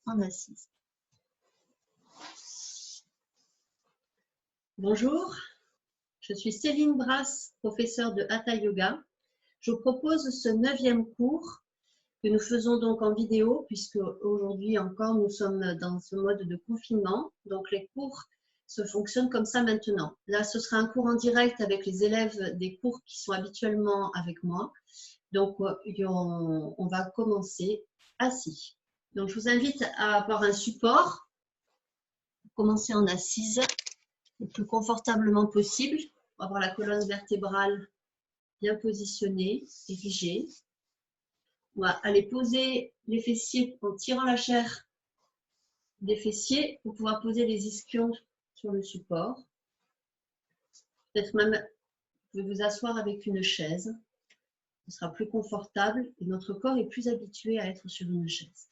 en assise. Bonjour, je suis Céline Brasse, professeure de Hatha Yoga. Je vous propose ce 9e cours que nous faisons donc en vidéo, puisque aujourd'hui encore nous sommes dans ce mode de confinement. Donc les cours se fonctionnent comme ça maintenant. Là, ce sera un cours en direct avec les élèves des cours qui sont habituellement avec moi. Donc on va commencer assis. Donc je vous invite à avoir un support. Commencer en assise le plus confortablement possible. On va avoir la colonne vertébrale bien positionnée, érigée. On va aller poser les fessiers en tirant la chair des fessiers pour pouvoir poser les ischions sur le support. Peut-être même, vous pouvez vous asseoir avec une chaise. Ce sera plus confortable et notre corps est plus habitué à être sur une chaise.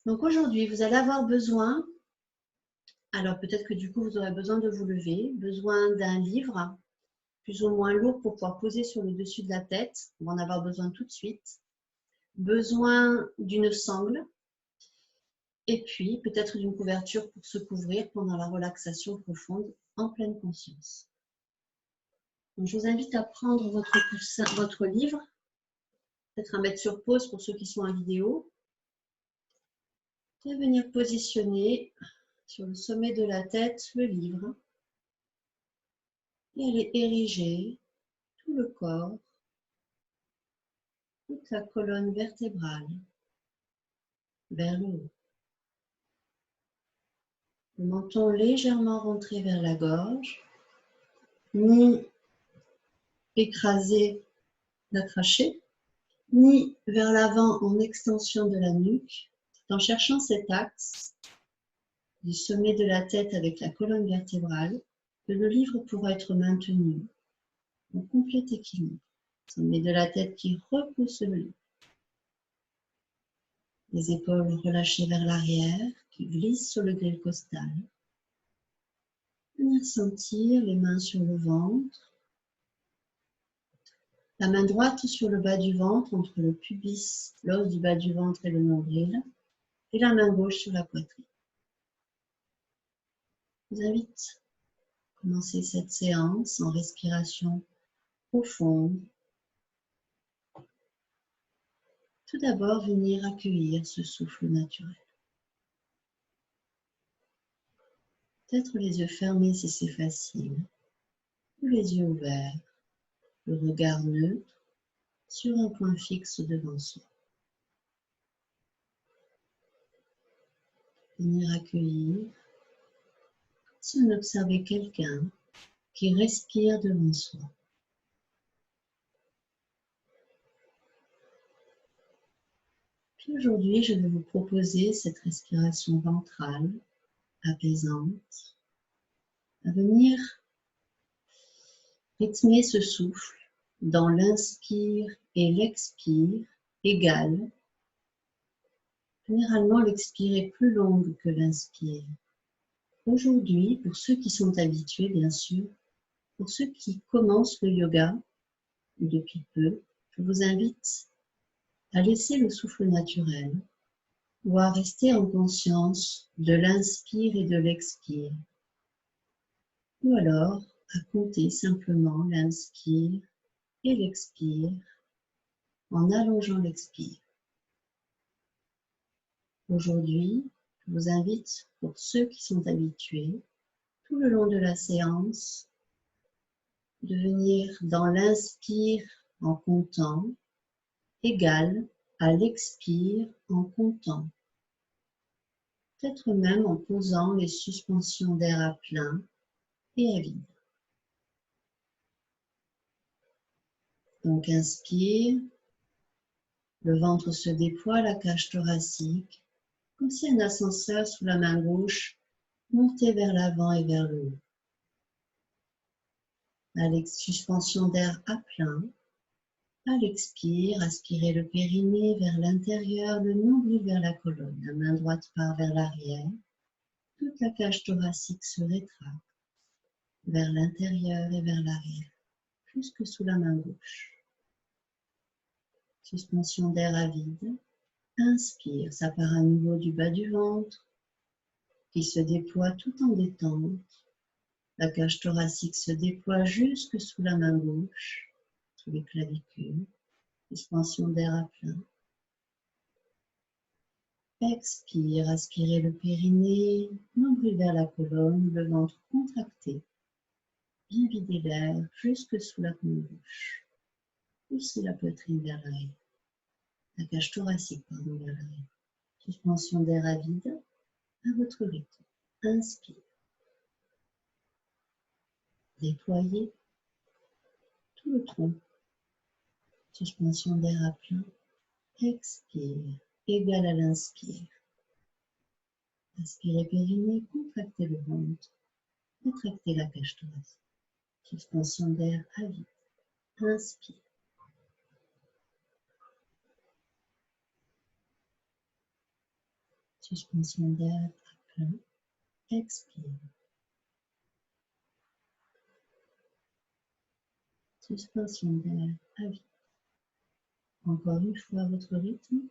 Donc aujourd'hui, vous allez avoir besoin, alors peut-être que du coup vous aurez besoin de vous lever, besoin d'un livre plus ou moins lourd pour pouvoir poser sur le dessus de la tête. On va en avoir besoin tout de suite. Besoin d'une sangle. Et puis, peut-être d'une couverture pour se couvrir pendant la relaxation profonde en pleine conscience. Donc, je vous invite à prendre votre livre, peut-être à mettre sur pause pour ceux qui sont en vidéo, et venir positionner sur le sommet de la tête le livre et aller ériger tout le corps, toute la colonne vertébrale vers le haut. Le menton légèrement rentré vers la gorge, ni écrasé la trachée, ni vers l'avant en extension de la nuque, en cherchant cet axe du sommet de la tête avec la colonne vertébrale, que le livre pourra être maintenu en complet équilibre. Sommet de la tête qui repousse le livre. Les épaules relâchées vers l'arrière, qui glissent sur le gril costal. Venir sentir les mains sur le ventre. La main droite sur le bas du ventre, entre le pubis, l'os du bas du ventre et le nombril. Et la main gauche sur la poitrine. Je vous invite à commencer cette séance en respiration profonde. Tout d'abord, venir accueillir ce souffle naturel. Peut-être les yeux fermés si c'est facile, ou les yeux ouverts, le regard neutre sur un point fixe devant soi. Venir accueillir, si on observait quelqu'un qui respire devant soi. Puis aujourd'hui, je vais vous proposer cette respiration ventrale, apaisante, à venir rythmer ce souffle dans l'inspire et l'expire égal. Généralement, l'expire est plus longue que l'inspire. Aujourd'hui, pour ceux qui sont habitués, bien sûr, pour ceux qui commencent le yoga depuis peu, je vous invite à laisser le souffle naturel ou à rester en conscience de l'inspire et de l'expire. Ou alors à compter simplement l'inspire et l'expire en allongeant l'expire. Aujourd'hui, je vous invite, pour ceux qui sont habitués, tout le long de la séance, de venir dans l'inspire en comptant, égal à l'expire en comptant. Peut-être même en posant les suspensions d'air à plein et à vide. Donc inspire, le ventre se déploie, la cage thoracique, comme si un ascenseur sous la main gauche montait vers l'avant et vers le haut. À suspension d'air à plein. À l'expire, aspirez le périnée vers l'intérieur, le nombril vers la colonne. La main droite part vers l'arrière. Toute la cage thoracique se rétracte vers l'intérieur et vers l'arrière, jusque sous la main gauche. Suspension d'air à vide. Inspire, ça part à nouveau du bas du ventre, qui se déploie tout en détente. La cage thoracique se déploie jusque sous la main gauche, sous les clavicules. Expansion d'air à plein. Expire, aspirez le périnée, nombril vers la colonne, le ventre contracté. Bien vider l'air jusque sous la main gauche. Poussez la poitrine vers l'arrière. La cage thoracique, pardon, vers l'arrière. Suspension d'air à vide, à votre rythme. Inspire. Déployez tout le tronc. Suspension d'air à plein. Expire. Égal à l'inspire. Inspirez périnée, contractez le ventre. Contractez la cage thoracique. Suspension d'air à vide. Inspire. Suspension d'air à plein. Expire. Suspension d'air à vide. Encore une fois à votre rythme.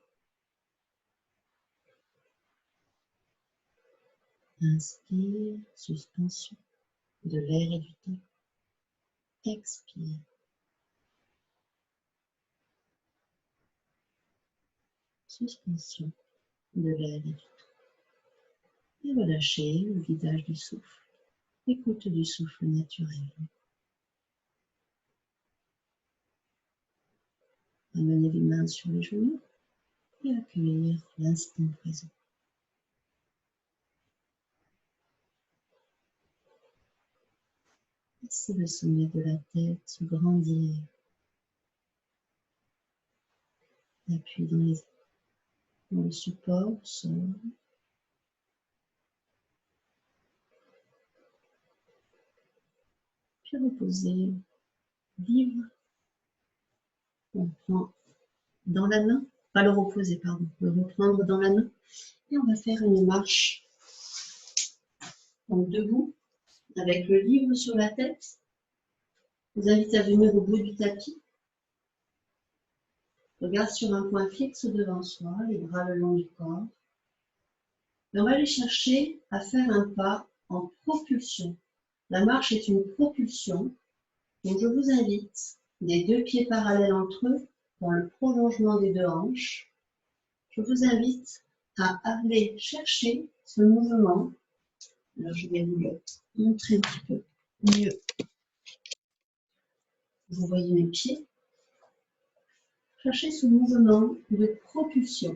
Inspire, suspension de l'air et du temps. Expire. Suspension de l'air et du temps. Et relâchez le vidage du souffle. Écoute du souffle naturel. Amenez les mains sur les genoux et accueillir l'instant présent. Laissez le sommet de la tête se grandir. Appui dans le support, au sol. Puis reposez, vivre. On prend dans la main, pas le reposer, pardon, le reprendre dans la main. Et on va faire une marche. Donc debout, avec le livre sur la tête. Je vous invite à venir au bout du tapis. Regard sur un point fixe devant soi, les bras le long du corps. Et on va aller chercher à faire un pas en propulsion. La marche est une propulsion. Donc je vous invite, des deux pieds parallèles entre eux, dans le prolongement des deux hanches. Je vous invite à aller chercher ce mouvement. Alors je vais vous le montrer un petit peu mieux. Vous voyez mes pieds. Cherchez ce mouvement de propulsion.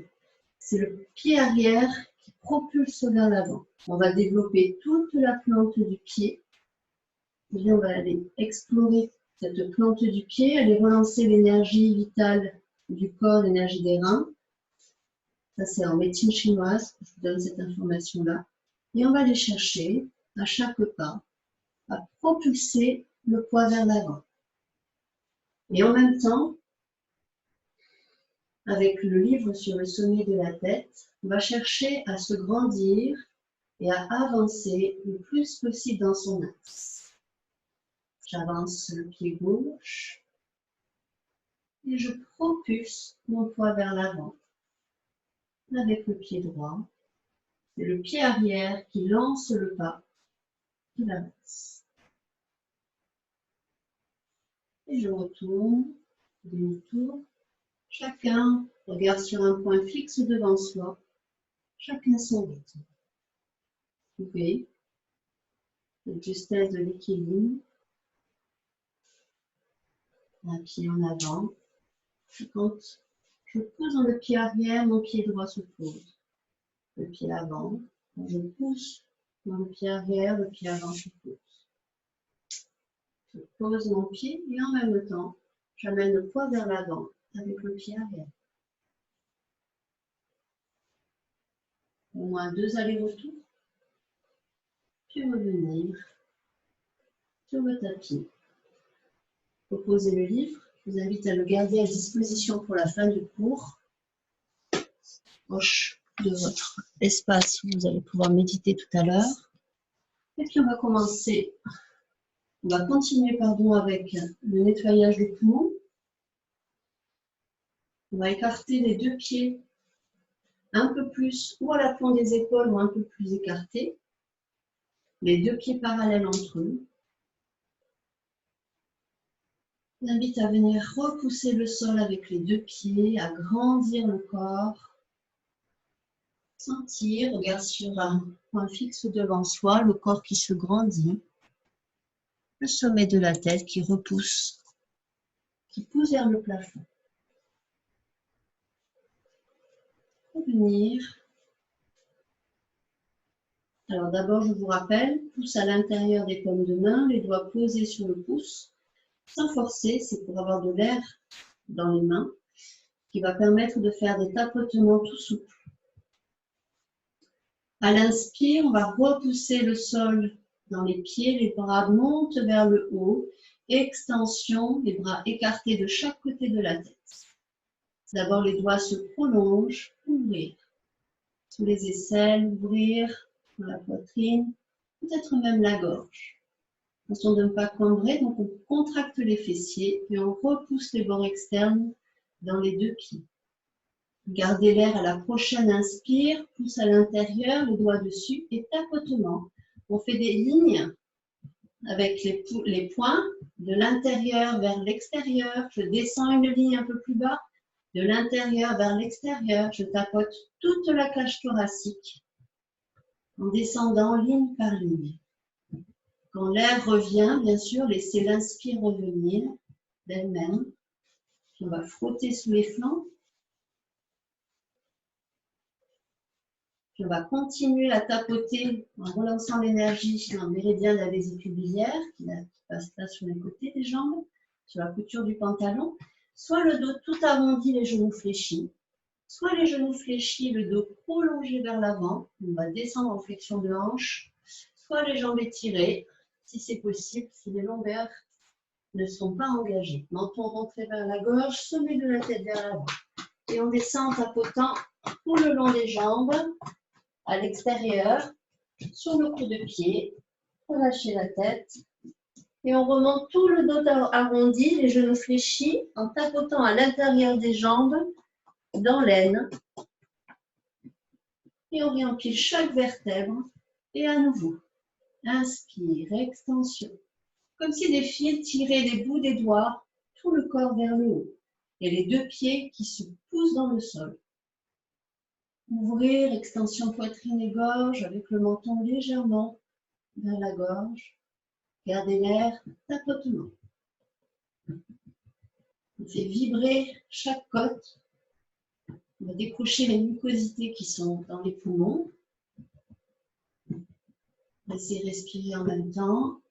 C'est le pied arrière qui propulse vers l'avant. On va développer toute la plante du pied. Et bien, on va aller explorer cette plante du pied, aller relancer l'énergie vitale du corps, l'énergie des reins. Ça, c'est en médecine chinoise, je vous donne cette information-là. Et on va aller chercher, à chaque pas, à propulser le poids vers l'avant. Et en même temps, avec le livre sur le sommet de la tête, on va chercher à se grandir et à avancer le plus possible dans son axe. J'avance le pied gauche et je propulse mon poids vers l'avant. Avec le pied droit, c'est le pied arrière qui lance le pas, qui avance. Et je retourne, demi-tour. Chacun regarde sur un point fixe devant soi, chacun son rythme. Vous pouvez, la justesse de l'équilibre, un pied en avant. Et quand je pose dans le pied arrière, mon pied droit se pose. Le pied avant, quand je pousse dans le pied arrière, le pied avant se pose. Je pose mon pied et en même temps, j'amène le poids vers l'avant avec le pied arrière. Au moins 2 allers-retours. Puis revenir sur le tapis. Reposez le livre. Je vous invite à le garder à disposition pour la fin du cours. Proche de votre espace où vous allez pouvoir méditer tout à l'heure. Et puis on va continuer avec le nettoyage du poumon. On va écarter les 2 pieds un peu plus ou à la pointe des épaules ou un peu plus écarté. Les deux pieds parallèles entre eux. J'invite à venir repousser le sol avec les deux pieds, à grandir le corps. Sentir, regard sur un point fixe devant soi, le corps qui se grandit. Le sommet de la tête qui repousse, qui pousse vers le plafond. Revenir. Alors d'abord, je vous rappelle, pouce à l'intérieur des paumes de main, les doigts posés sur le pouce, sans forcer, c'est pour avoir de l'air dans les mains, qui va permettre de faire des tapotements tout souples. À l'inspire, on va repousser le sol dans les pieds, les bras montent vers le haut, extension, les bras écartés de chaque côté de la tête. D'abord, les doigts se prolongent, ouvrir. Sous les aisselles, ouvrir dans la poitrine, peut-être même la gorge. Attention de ne pas cambrer, donc on contracte les fessiers et on repousse les bords externes dans les deux pieds. Gardez l'air à la prochaine inspire, pouce à l'intérieur, les doigts dessus et tapotement. On fait des lignes avec les poings de l'intérieur vers l'extérieur. Je descends une ligne un peu plus bas, de l'intérieur vers l'extérieur. Je tapote toute la cage thoracique en descendant ligne par ligne. Quand l'air revient, bien sûr, laissez l'inspire revenir d'elle-même. On va frotter sous les flancs. Puis on va continuer à tapoter en relançant l'énergie dans le méridien de la vésicule biliaire qui passe là sur les côtés des jambes, sur la couture du pantalon. Soit le dos tout arrondi, les genoux fléchis. Soit les genoux fléchis, le dos prolongé vers l'avant. On va descendre en flexion de hanche. Soit les jambes étirées, si c'est possible, si les lombaires ne sont pas engagés. Menton rentré vers la gorge, sommet de la tête vers l'avant. Et on descend en tapotant tout le long des jambes, à l'extérieur, sur le coup de pied, relâchez la tête et on remonte tout le dos arrondi, les genoux fléchis, en tapotant à l'intérieur des jambes, dans l'aine. Et on réempile chaque vertèbre et à nouveau, inspire, extension. Comme si des fils tiraient des bouts des doigts, tout le corps vers le haut et les deux pieds qui se poussent dans le sol. Ouvrir, extension poitrine et gorge avec le menton légèrement vers la gorge. Gardez l'air, tapotement. On fait vibrer chaque côte. On va décrocher les mucosités qui sont dans les poumons. Laissez respirer en même temps.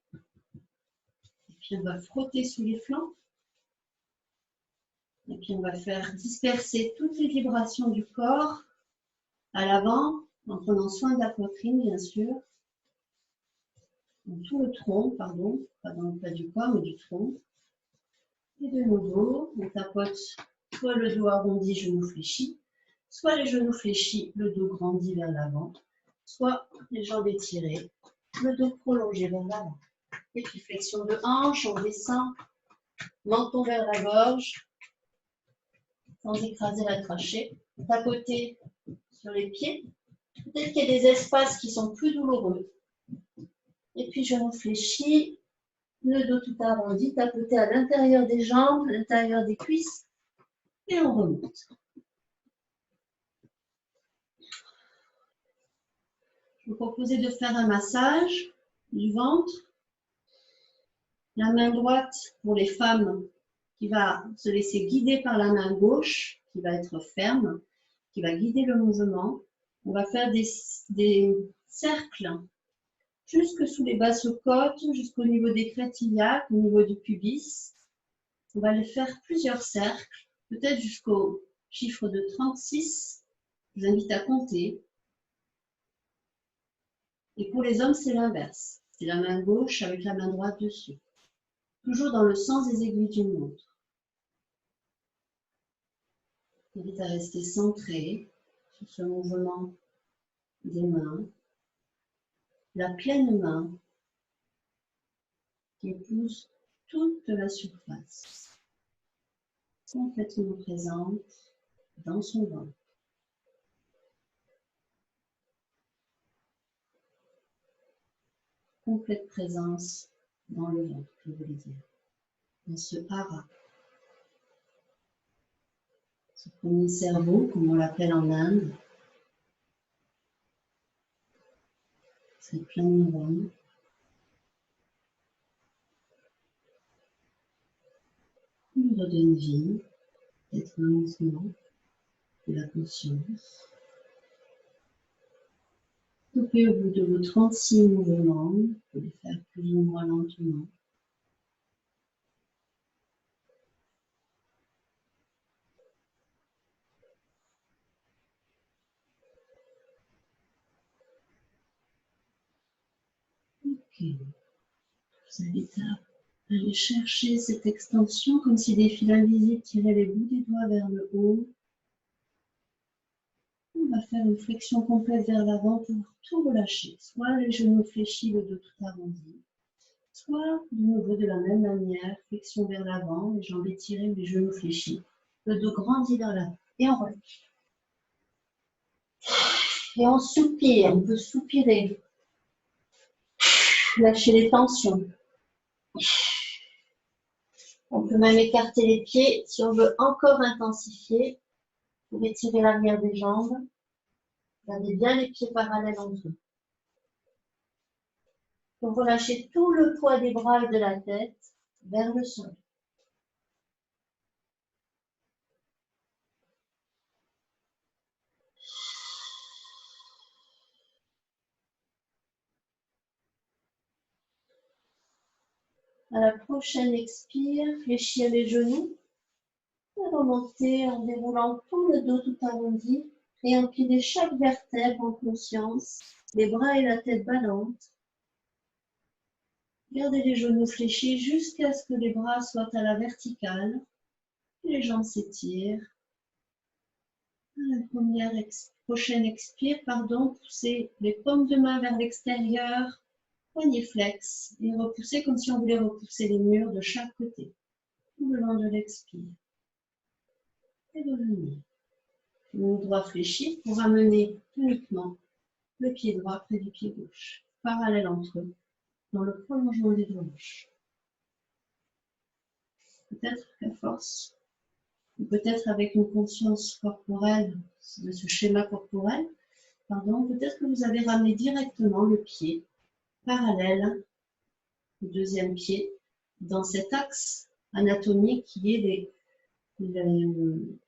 Et puis on va frotter sous les flancs. Et puis on va faire disperser toutes les vibrations du corps à l'avant, en prenant soin de la poitrine, bien sûr. Donc, tout le tronc, pardon, pas dans le bas du corps, mais du tronc. Et de nouveau, on tapote soit le dos arrondi, genoux fléchis, soit les genoux fléchis, le dos grandi vers l'avant, soit les jambes étirées, le dos prolongé vers l'avant. Et puis flexion de hanche, on descend, menton vers la gorge, sans écraser la trachée. Tapoter sur les pieds. Peut-être qu'il y a des espaces qui sont plus douloureux. Et puis genoux fléchis, le dos tout arrondi, tapoter à l'intérieur des jambes, à l'intérieur des cuisses, et on remonte. Je vous proposais de faire un massage du ventre. La main droite pour les femmes qui va se laisser guider par la main gauche, qui va être ferme, qui va guider le mouvement. On va faire des cercles jusque sous les basses côtes, jusqu'au niveau des crêtes iliaques, au niveau du pubis. On va les faire plusieurs cercles, peut-être jusqu'au chiffre de 36. Je vous invite à compter. Et pour les hommes, c'est l'inverse. C'est la main gauche avec la main droite dessus. Toujours dans le sens des aiguilles d'une montre. Je vous invite à rester centré sur ce mouvement des mains. La pleine main qui épouse toute la surface. Complètement présente dans son ventre. complète présence dans le ventre, je voulais dire, dans ce hara. Ce premier cerveau, comme on l'appelle en Inde, c'est plein de neurones. On lui redonne vie, peut-être un mouvement de la conscience. Stoppez au bout de vos 36 mouvements, vous pouvez les faire plus ou moins lentement. Ok, je vous invite à aller chercher cette extension comme si des fils invisibles tiraient les bouts des doigts vers le haut. On va faire une flexion complète vers l'avant pour tout relâcher, soit les genoux fléchis, le dos tout arrondi, soit de nouveau de la même manière, flexion vers l'avant, les jambes étirées, les genoux fléchis, le dos grandit vers l'avant et on relâche. Et on soupire, on peut soupirer, lâcher les tensions. On peut même écarter les pieds si on veut encore intensifier pour étirer l'arrière des jambes. Gardez bien les pieds parallèles entre eux. Pour relâcher tout le poids des bras et de la tête vers le sol. À la prochaine expire, fléchir les genoux. Et remonter en déroulant tout le dos tout arrondi et empiler chaque vertèbre en conscience, les bras et la tête ballantes. Gardez les genoux fléchis jusqu'à ce que les bras soient à la verticale et les jambes s'étirent. À la prochaine expire, poussez les paumes de main vers l'extérieur, poignets flex et repoussez comme si on voulait repousser les murs de chaque côté, tout le long de l'expire. Et revenir. Le droit fléchi pour amener uniquement le pied droit près du pied gauche, parallèle entre eux, dans le prolongement des deux hanches. Peut-être qu'à force, ou peut-être avec une conscience corporelle de ce schéma corporel, peut-être que vous avez ramené directement le pied parallèle au deuxième pied dans cet axe anatomique qui est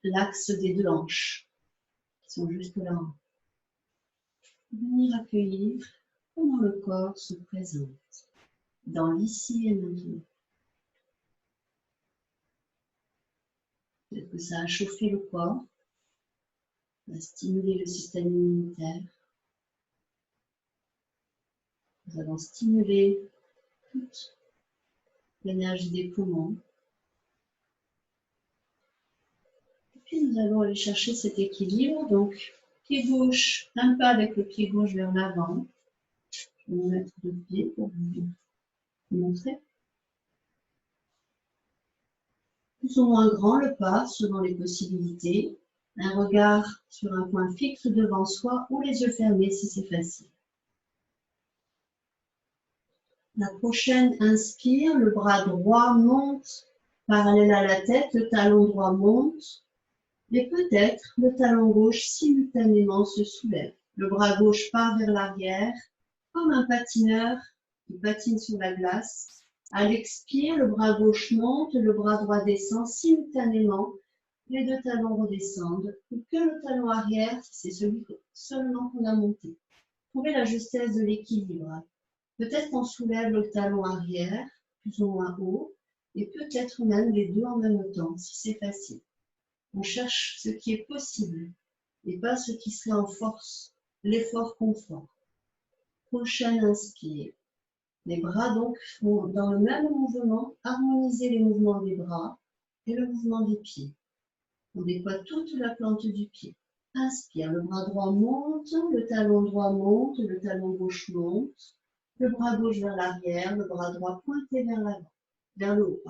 l'axe des deux hanches, qui sont juste là. Venir accueillir comment le corps se présente dans l'ici et maintenant. Peut-être que ça a chauffé le corps, ça a stimulé le système immunitaire. Nous allons stimuler toute l'énergie des poumons. Et puis nous allons aller chercher cet équilibre. Donc, pied gauche, un pas avec le pied gauche vers l'avant. Je vais me mettre de pied pour vous montrer. Plus ou moins grand le pas, selon les possibilités. Un regard sur un point fixe devant soi ou les yeux fermés si c'est facile. La prochaine, inspire, le bras droit monte parallèle à la tête, le talon droit monte et peut-être le talon gauche simultanément se soulève. Le bras gauche part vers l'arrière comme un patineur qui patine sur la glace. À l'expire, le bras gauche monte, le bras droit descend simultanément. Les deux talons redescendent ou que le talon arrière si c'est celui seulement qu'on a monté. Trouvez la justesse de l'équilibre. Peut-être qu'on soulève le talon arrière, plus ou moins haut, et peut-être même les deux en même temps, si c'est facile. On cherche ce qui est possible, et pas ce qui serait en force, l'effort-confort. Prochaine inspire. Les bras donc font dans le même mouvement, harmoniser les mouvements des bras et le mouvement des pieds. On déploie toute la plante du pied. Inspire, le bras droit monte, le talon droit monte, le talon gauche monte. Le bras gauche vers l'arrière, le bras droit pointé vers l'avant, vers le haut,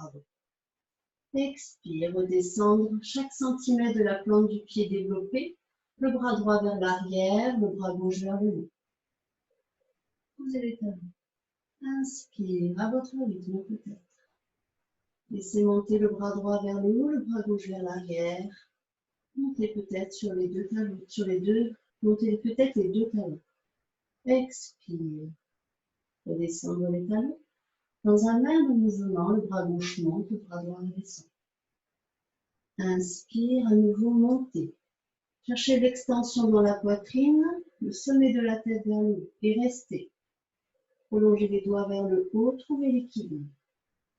Expire, redescendre chaque centimètre de la plante du pied développé, le bras droit vers l'arrière, le bras gauche vers le haut. Posez les talons. Inspire, à votre rythme peut-être. Laissez monter le bras droit vers le haut, le bras gauche vers l'arrière. Montez peut-être sur les deux talons, montez peut-être les deux talons. Expire. Redescendre les talons. Dans un même mouvement, le bras gauche monte, le bras droit redescend. Inspire, à nouveau, montez. Cherchez l'extension dans la poitrine, le sommet de la tête vers le haut et restez. Prolongez les doigts vers le haut, trouvez l'équilibre.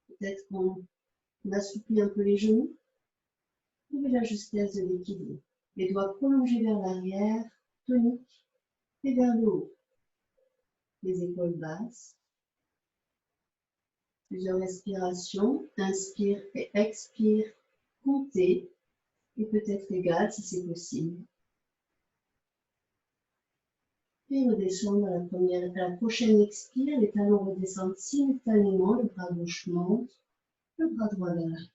Peut-être qu'on assouplit un peu les genoux. Trouvez la justesse de l'équilibre. Les doigts prolongés vers l'arrière, tonique, et vers le haut. Les épaules basses. Plusieurs respirations. Inspire et expire. Comptez. Et peut-être égal si c'est possible. Et redescendre à la prochaine expire. Les talons redescendent simultanément. Le bras gauche monte. Le bras droit vers l'arrière.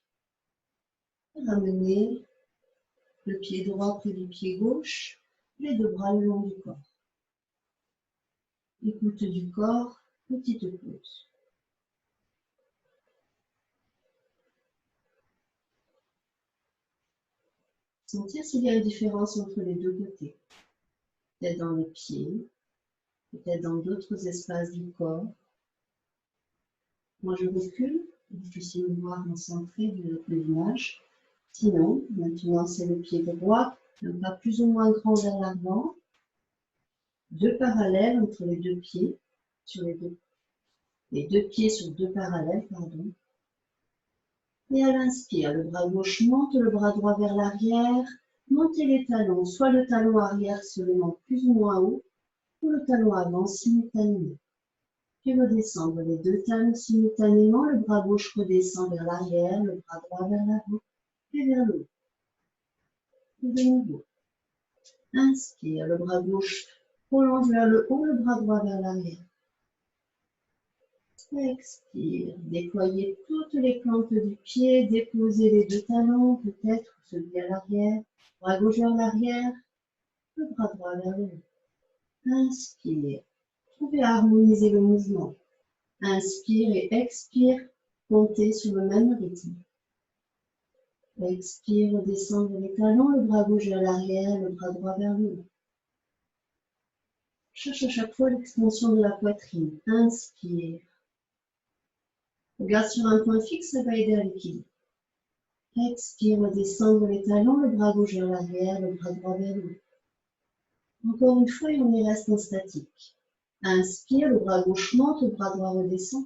Ramenez le pied droit près du pied gauche. Les deux bras le long du corps. Écoute du corps. Petite pause. Sentir s'il y a une différence entre les deux côtés. Peut-être dans les pieds, peut-être dans d'autres espaces du corps. Moi, je recule, vous puissiez me voir en centré de l'image. Sinon, maintenant, c'est le pied droit, un pas plus ou moins grand vers l'avant. Deux parallèles entre les deux pieds, sur les deux pieds sur deux parallèles, pardon. Et à l'inspire, le bras gauche monte, le bras droit vers l'arrière. Montez les talons, soit le talon arrière seulement plus ou moins haut, ou le talon avant simultanément. Puis redescendre les deux talons simultanément, le bras gauche redescend vers l'arrière, le bras droit vers l'avant, et vers le haut. Et de nouveau. Inspire, le bras gauche prolonge vers le haut, le bras droit vers l'arrière. Expire, déployez toutes les plantes du pied, déposez les deux talons, peut-être celui à l'arrière, bras gauche vers l'arrière, le bras droit vers le haut. Inspire, trouvez à harmoniser le mouvement. Inspire et expire, comptez sur le même rythme. Expire, redescendre les talons, le bras gauche vers l'arrière, le bras droit vers le haut. Cherche à chaque fois l'extension de la poitrine. Inspire. Regarde sur un point fixe, ça va aider à l'équilibre. Expire, redescendre les talons, le bras gauche vers l'arrière, le bras droit vers le haut. Encore une fois, et on y reste en statique. Inspire, le bras gauche monte, le bras droit redescend.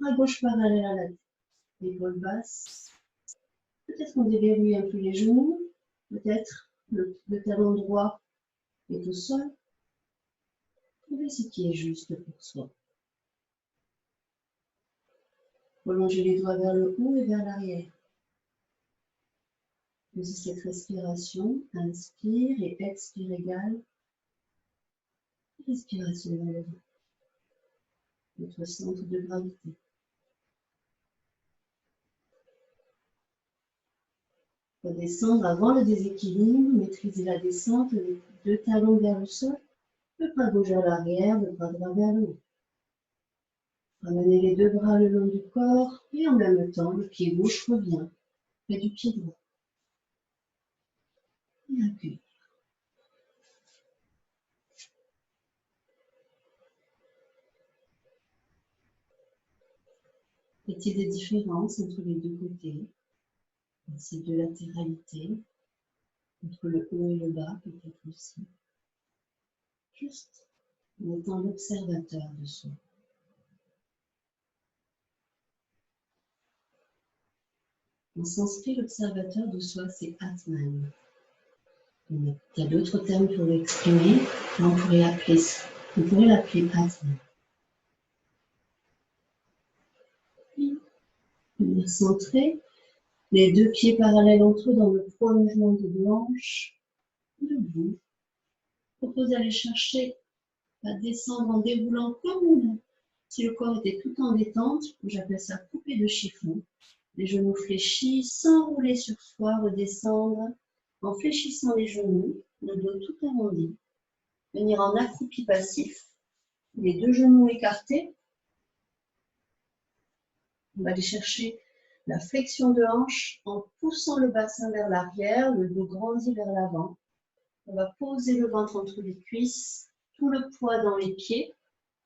Bras gauche parallèle à la tête. Épaules basses. Peut-être qu'on déverrouille un peu les genoux. Peut-être le talon droit est au sol. Trouvez ce qui est juste pour soi. Prolongez les doigts vers le haut et vers l'arrière. Posez cette respiration. Inspire et expire égal. Respiration dans le ventre. Notre centre de gravité. Redescendre avant le déséquilibre. Maîtrisez la descente. Les deux talons vers le sol. Le bras gauche vers l'arrière, le bras droit vers le haut. Ramenez les deux bras le long du corps et en même temps, le pied gauche revient près du pied droit. Et accueille. Y a-t-il des différences entre les deux côtés? Ces deux latéralités, entre le haut et le bas peut-être aussi. Juste en étant l'observateur de soi. En sanskrit, l'observateur de soi, c'est Atman. Il y a d'autres termes pour l'exprimer, mais on pourrait l'appeler Atman. Venir centrer, les deux pieds parallèles entre eux dans le prolongement des hanches, debout. Propose d'aller chercher à descendre en déroulant comme si le corps était tout en détente, j'appelle ça coupé de chiffon. Les genoux fléchis, sans rouler sur soi, redescendre en fléchissant les genoux, le dos tout arrondi. Venir en accroupi passif, les deux genoux écartés, On va aller chercher la flexion de hanche en poussant le bassin vers l'arrière, le dos grandit vers l'avant. On va poser le ventre entre les cuisses, tout le poids dans les pieds.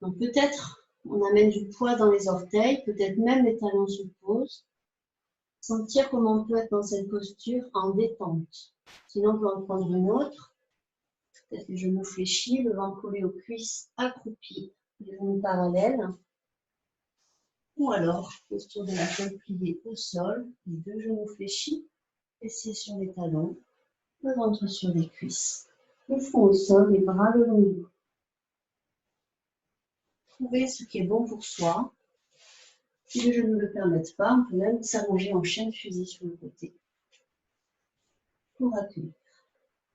Donc peut-être on amène du poids dans les orteils, peut-être même les talons se posent. Sentir comment on peut être dans cette posture en détente. Sinon on peut en prendre une autre. Peut-être les genoux fléchis, le ventre collé aux cuisses, accroupi, les genoux parallèles. Ou alors, posture de la jambe pliée au sol, les deux genoux fléchis, fessiers sur les talons, le ventre sur les cuisses. Le front au sol, les bras le long du dos. Trouvez ce qui est bon pour soi. Si les genoux ne le permettent pas, on peut même s'allonger en chien de fusil sur le côté pour accueillir.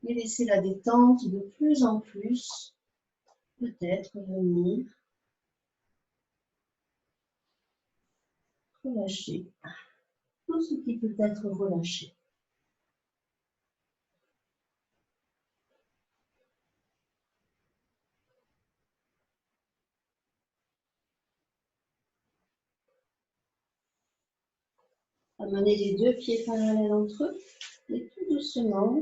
Et laisser la détente de plus en plus, peut-être venir relâcher tout ce qui peut être relâché. Amener les deux pieds parallèles entre eux et tout doucement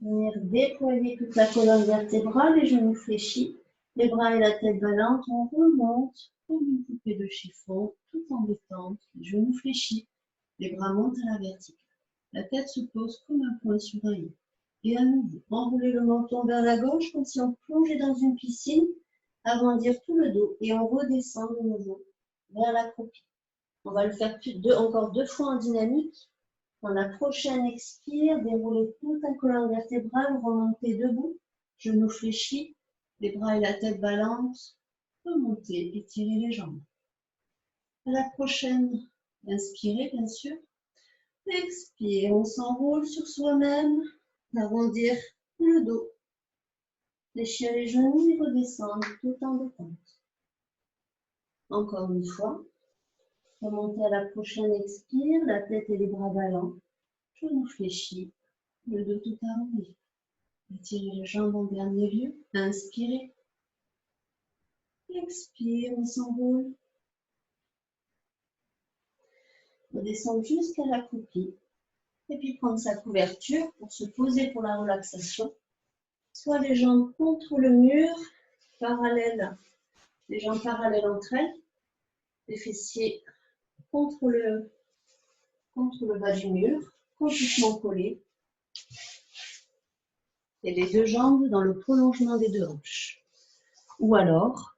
venir déployer toute la colonne vertébrale, les genoux fléchis, les bras et la tête ballante, on remonte comme une poupée de chiffon, tout en détente, les genoux fléchis, les bras montent à la verticale. La tête se pose comme un point sur un i. Et à nouveau, enrouler le menton vers la gauche comme si on plongeait dans une piscine, agrandir tout le dos et on redescend de nouveau vers l'accroupi. On va le faire encore 2 fois en dynamique. Dans la prochaine expire, déroulez toute la colonne vertébrale, remontez debout, genoux fléchis, les bras et la tête balancent, remontez, étirez les jambes. À la prochaine, inspirez bien sûr. Expire, on s'enroule sur soi-même, arrondir le dos. Fléchir les genoux et redescendre tout en détente. Encore une fois. Remontez à la prochaine expire, la tête et les bras ballants, genoux fléchis, le dos tout arrondi. Étirez les jambes en dernier lieu, inspirez. Expire, on s'enroule. Redescendre jusqu'à l'accroupi. Et puis prendre sa couverture pour se poser pour la relaxation. Soit les jambes contre le mur, parallèles, les jambes parallèles entre elles, les fessiers contre le bas du mur, complètement collés. Et les deux jambes dans le prolongement des deux hanches. Ou alors,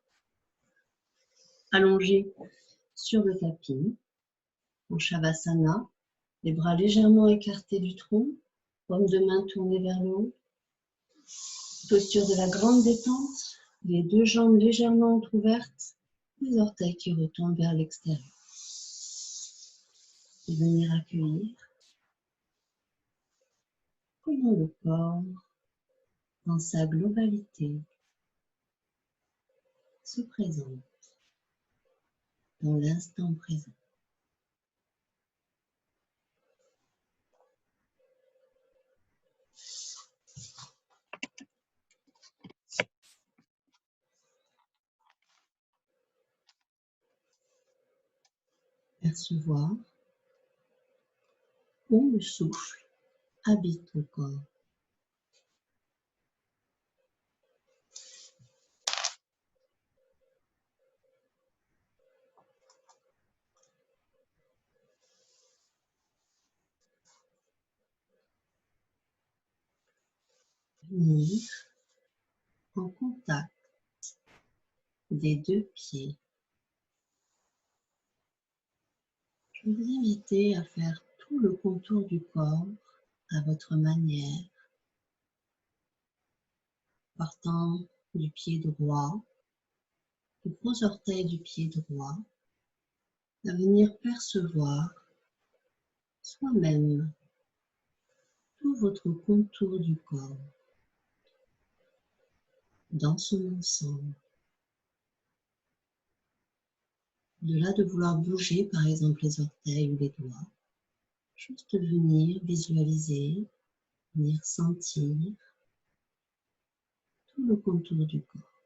allongé sur le tapis, en Shavasana, les bras légèrement écartés du tronc, paumes de main tournées vers le haut. Posture de la grande détente, les deux jambes légèrement entrouvertes, les orteils qui retournent vers l'extérieur. Et venir accueillir comment le corps, dans sa globalité, se présente dans l'instant présent. Percevoir où le souffle habite le corps. Venir en contact des deux pieds. Je vais vous inviter à faire tout le contour du corps à votre manière, partant du pied droit, du gros orteil du pied droit, à venir percevoir soi-même tout votre contour du corps dans son ensemble. De là de vouloir bouger par exemple les orteils ou les doigts, juste venir visualiser, venir sentir tout le contour du corps.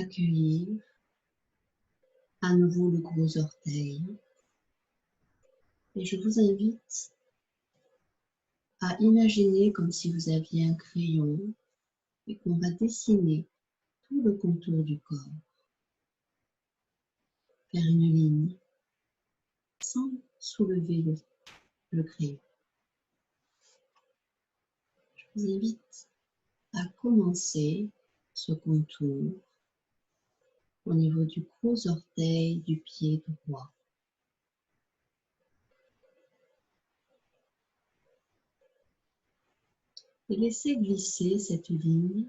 accueillir à nouveau le gros orteil. Et je vous invite à imaginer comme si vous aviez un crayon et qu'on va dessiner tout le contour du corps. Faire une ligne sans soulever le crayon. Je vous invite à commencer ce contour au niveau du gros orteil du pied droit. Et laissez glisser cette ligne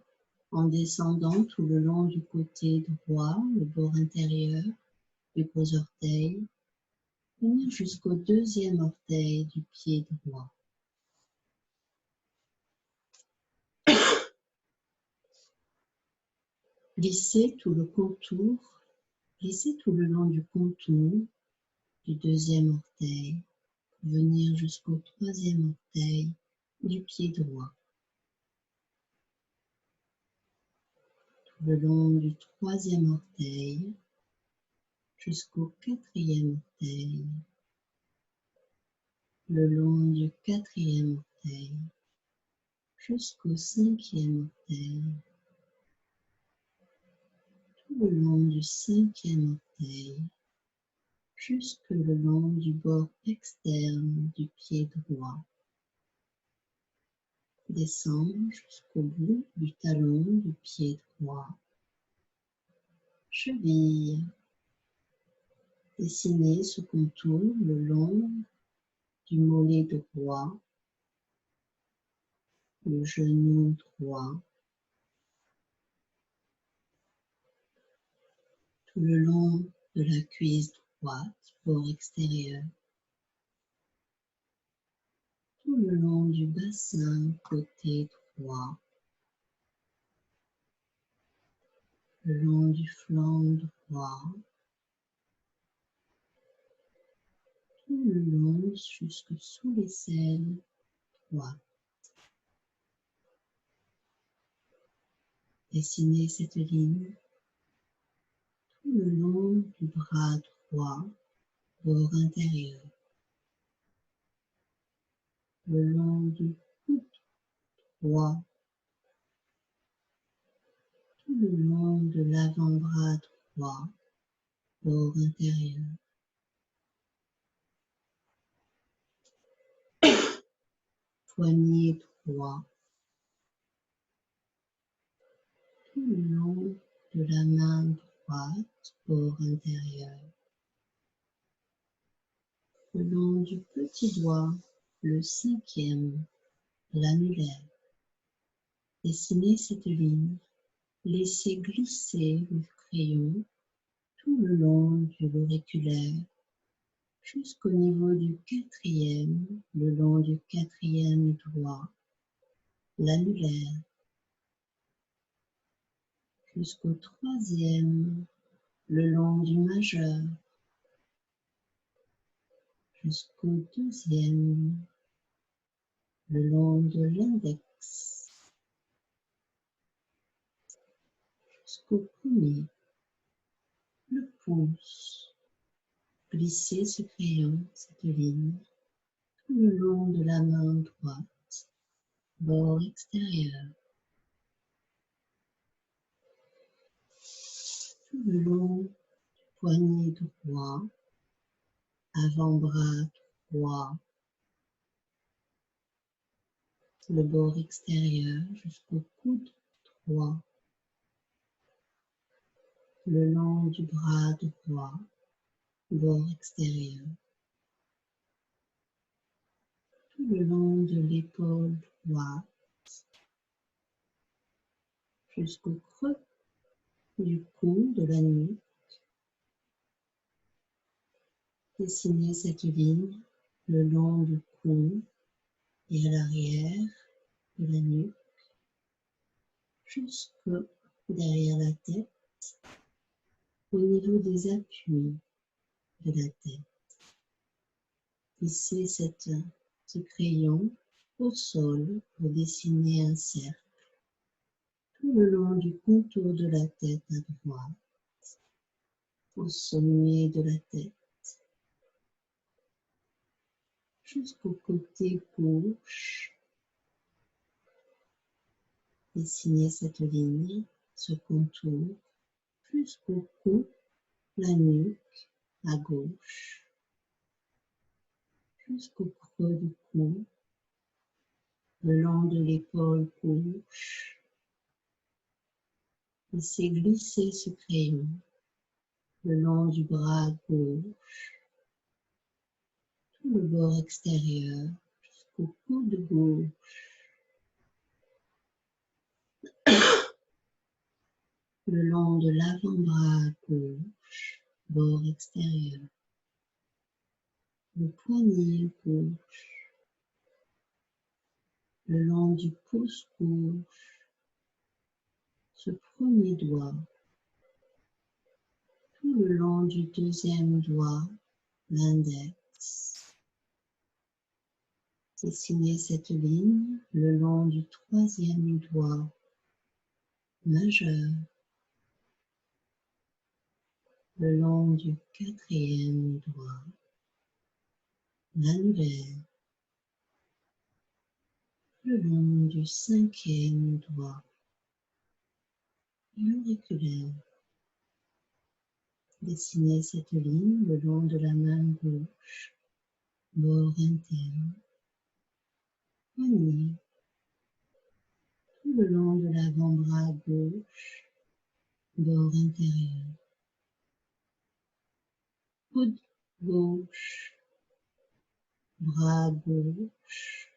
en descendant tout le long du côté droit, le bord intérieur du gros orteil, venir jusqu'au deuxième orteil du pied droit. Glissez tout le contour, glissez tout le long du contour du deuxième orteil, venir jusqu'au troisième orteil du pied droit. Tout le long du troisième orteil jusqu'au quatrième orteil, le long du quatrième orteil jusqu'au cinquième orteil, tout le long du cinquième orteil jusque le long du bord externe du pied droit. Descendre jusqu'au bout du talon du pied droit. Cheville. Dessinez ce contour le long du mollet droit, le genou droit, tout le long de la cuisse droite, bord extérieur, tout le long du bassin, côté droit, le long du flanc droit, tout le long jusque sous l'aisselle droite. Dessinez cette ligne tout le long du bras droit, bord intérieur, le long du coude droit, tout le long de l'avant-bras droit, bord intérieur, poignet droit, tout le long de la main droite, bord intérieur, le long du petit doigt, le cinquième, l'annulaire. Dessinez cette ligne, laissez glisser le crayon tout le long de l'auriculaire jusqu'au niveau du quatrième, le long du quatrième doigt, l'annulaire, jusqu'au troisième, le long du majeur, jusqu'au deuxième, le long de l'index, jusqu'au premier, le pouce. Glissez ce crayon, cette ligne, tout le long de la main droite, bord extérieur, tout le long du poignet droit, avant-bras droit, le bord extérieur jusqu'au coude droit, le long du bras droit, bord extérieur, tout le long de l'épaule droite, jusqu'au creux du cou de la nuque. Dessinez cette ligne le long du cou et à l'arrière de la nuque, jusque derrière la tête, au niveau des appuis de la tête. Glissez ce crayon au sol pour dessiner un cercle tout le long du contour de la tête à droite, au sommet de la tête, jusqu'au côté gauche. Dessinez cette ligne, ce contour, jusqu'au cou, la nuque à gauche, jusqu'au creux du cou, le long de l'épaule gauche. Laissez glisser ce crayon le long du bras gauche, tout le bord extérieur, jusqu'au coude gauche, le long de l'avant-bras gauche, bord extérieur, le poignet gauche, le long du pouce gauche, ce premier doigt, tout le long du deuxième doigt, l'index. Dessinez cette ligne le long du troisième doigt majeur, le long du quatrième doigt, l'annulaire, le long du cinquième doigt, l'auriculaire. Dessinez cette ligne le long de la main gauche, bord interne, poignet, tout le long de l'avant-bras gauche, bord intérieur, coude gauche, bras gauche,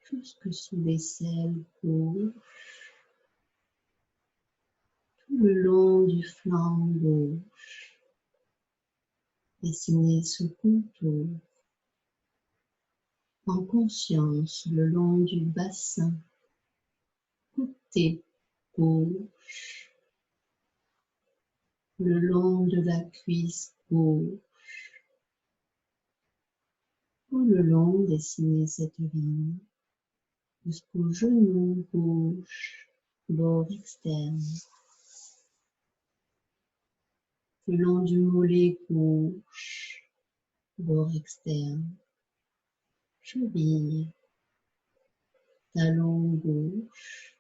jusque sous l'aisselle gauche, tout le long du flanc gauche. Dessinez ce contour en conscience le long du bassin, côté gauche, le long de la cuisse gauche, tout le long, dessinez cette ligne jusqu'au genou gauche, bord externe, le long du mollet gauche, bord externe, cheville, talon gauche,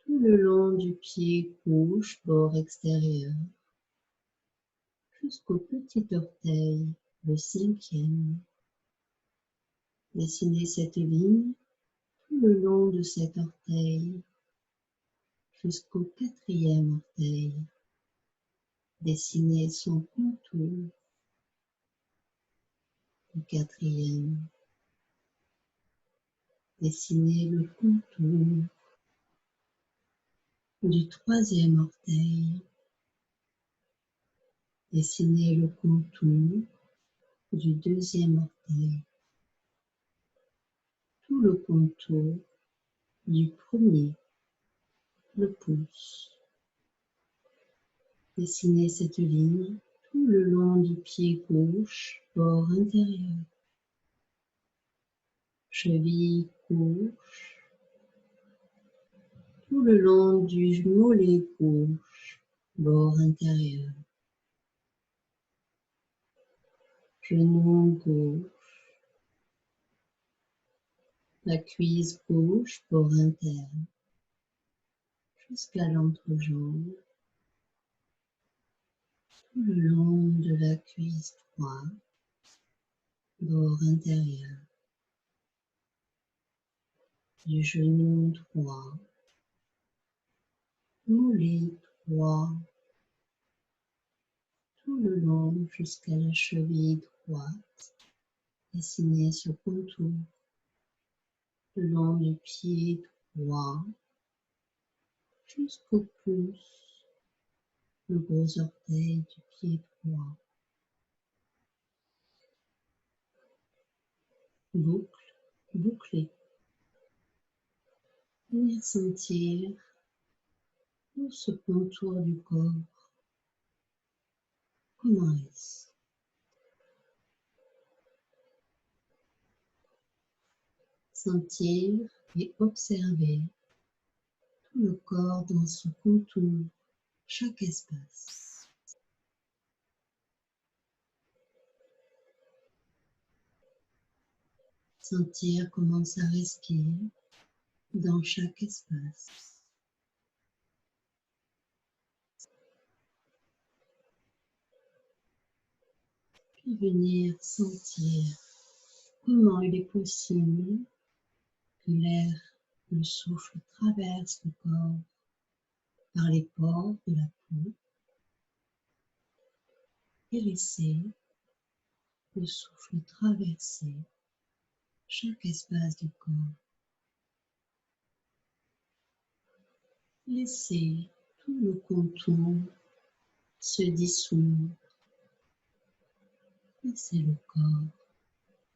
tout le long du pied gauche, bord extérieur, jusqu'au petit orteil, le cinquième. Dessinez cette ligne tout le long de cet orteil, jusqu'au quatrième orteil. Dessinez son contour, le quatrième. Dessinez le contour du troisième orteil. Dessinez le contour du deuxième orteil. Tout le contour du premier, le pouce. Dessinez cette ligne tout le long du pied gauche, bord intérieur. Cheville gauche, tout le long du mollet gauche, bord intérieur. Genou gauche, la cuisse gauche, bord interne, jusqu'à l'entrejambe, tout le long de la cuisse droite, bord intérieur, du genou droit, mollet droit, tout le long jusqu'à la cheville droite. Dessinez ce contour le long du pied droit jusqu'au pouce, le gros orteil du pied droit. Boucle, bouclée. Venir sentir tout ce contour du corps. Comment est-ce? Sentir et observer le corps dans son contour, chaque espace. Sentir comment ça respire dans chaque espace. Puis venir sentir comment il est possible que l'air, le souffle traverse le corps par les pores de la peau et laisser le souffle traverser chaque espace du corps. Laissez tout le contour se dissoudre. Laissez le corps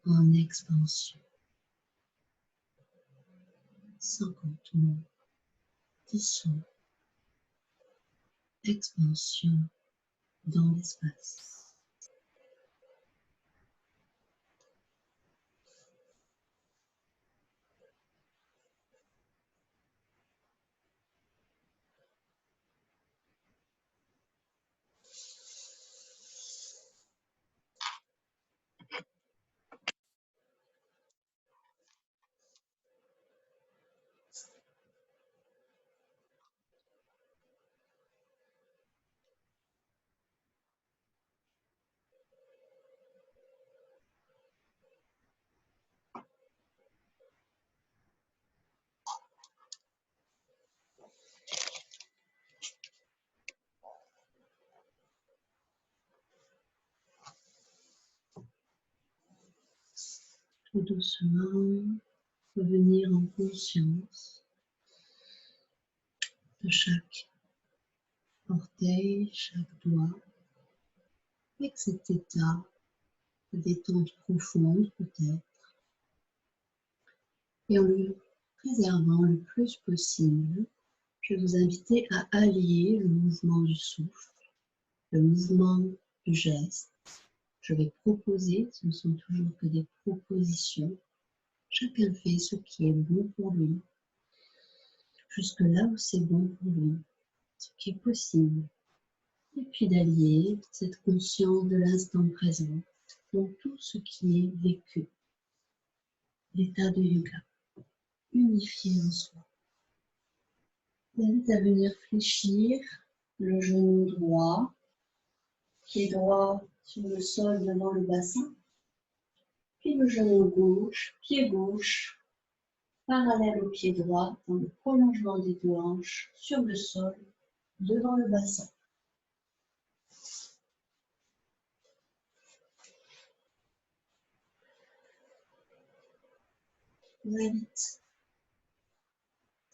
en expansion. Sans contour, dissout, expansion dans l'espace. Tout doucement, revenir en conscience de chaque orteil, chaque doigt, avec cet état de détente profonde peut-être, et en le préservant le plus possible, je vais vous inviter à allier le mouvement du souffle, le mouvement du geste. Je vais proposer, ce ne sont toujours que des propositions, chacun fait ce qui est bon pour lui, jusque là où c'est bon pour lui, ce qui est possible. Et puis d'allier cette conscience de l'instant présent dans tout ce qui est vécu. L'état de yoga, unifié en soi. Je vous invite à venir fléchir le genou droit, pied droit sur le sol devant le bassin, puis le genou gauche, pied gauche, parallèle au pied droit, dans le prolongement des deux hanches, sur le sol, devant le bassin. Je vous invite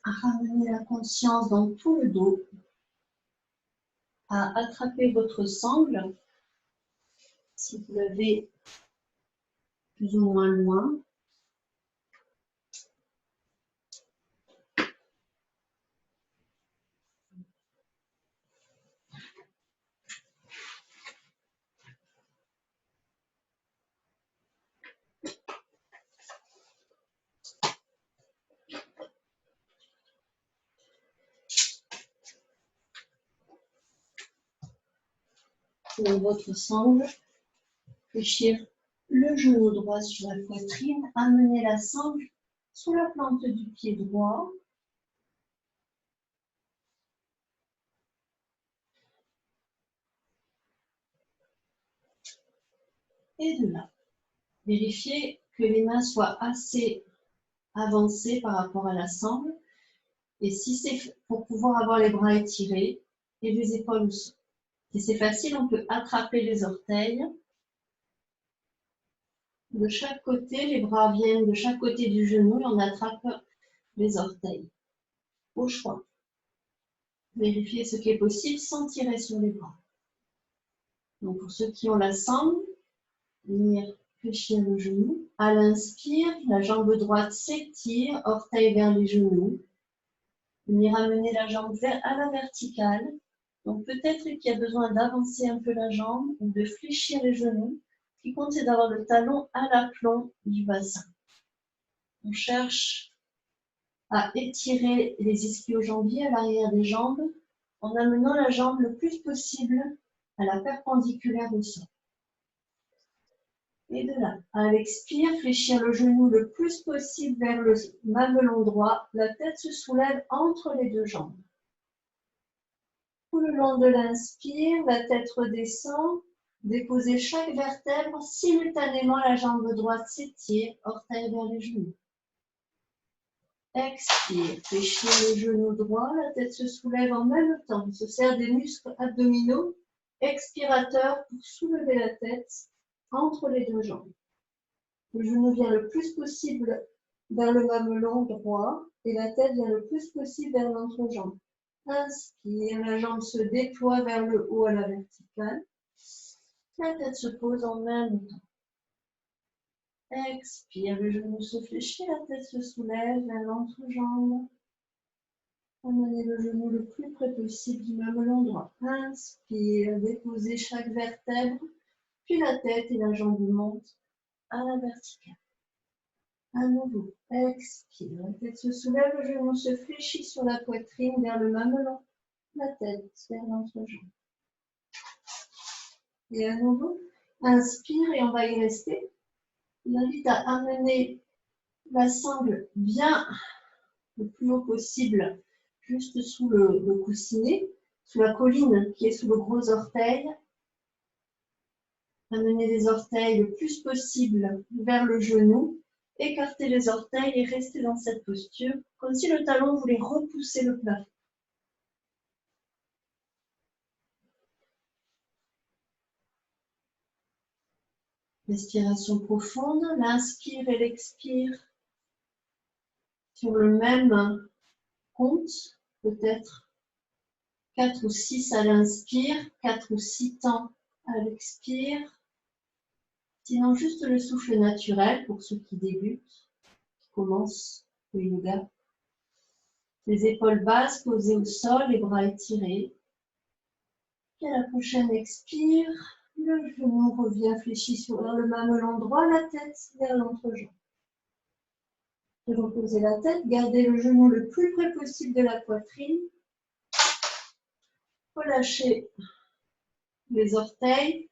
à ramener la conscience dans tout le dos, à attraper votre sangle, si vous l'avez plus ou moins loin. Dans votre sangle, fléchir le genou droit sur la poitrine, amener la sangle sous la plante du pied droit. Et de là, vérifiez que les mains soient assez avancées par rapport à la sangle. Et si c'est pour pouvoir avoir les bras étirés et les épaules au sol. Si c'est facile, on peut attraper les orteils. De chaque côté, les bras viennent de chaque côté du genou et on attrape les orteils. Au choix. Vérifiez ce qui est possible sans tirer sur les bras. Donc pour ceux qui ont la sangle, venir fléchir le genou. À l'inspire, la jambe droite s'étire, orteil vers les genoux. Venir amener la jambe à la verticale. Donc peut-être qu'il y a besoin d'avancer un peu la jambe ou de fléchir les genoux. Ce qui compte, c'est d'avoir le talon à l'aplomb du bassin. On cherche à étirer les ischio-jambiers à l'arrière des jambes en amenant la jambe le plus possible à la perpendiculaire au sol. Et de là, à l'expire, fléchir le genou le plus possible vers le mamelon droit. La tête se soulève entre les deux jambes. Tout le long de l'inspire, la tête redescend. Déposez chaque vertèbre. Simultanément, la jambe droite s'étire, orteil vers les genoux. Expire, fléchir le genou droit. La tête se soulève en même temps. On se sert des muscles abdominaux. Expirateur pour soulever la tête entre les deux jambes. Le genou vient le plus possible vers le mamelon droit et la tête vient le plus possible vers l'entrejambe. Inspire, la jambe se déploie vers le haut à la verticale. La tête se pose en même temps. Expire, le genou se fléchit, la tête se soulève vers l'entrejambe. Amenez le genou le plus près possible du mamelon droit. Inspire, déposez chaque vertèbre, puis la tête et la jambe montent à la verticale. À nouveau, expire, la tête se soulève, le genou se fléchit sur la poitrine vers le mamelon, la tête vers l'entrejambe. Et à nouveau, inspire et on va y rester. Je vous invite à amener la sangle bien le plus haut possible, juste sous le coussinet, sous la colline qui est sous le gros orteil. Amenez les orteils le plus possible vers le genou. Écartez les orteils et restez dans cette posture, comme si le talon voulait repousser le plafond. Respiration profonde, l'inspire et l'expire sur le même compte, peut-être 4 ou 6 à l'inspire, 4 ou 6 temps à l'expire. Sinon, juste le souffle naturel pour ceux qui débutent, qui commencent le yoga. Les épaules basses posées au sol, les bras étirés. Et à la prochaine expire, le genou revient fléchi sur le mamelon droit, la tête vers l'entrejambe. Reposez la tête, gardez le genou le plus près possible de la poitrine. Relâchez les orteils.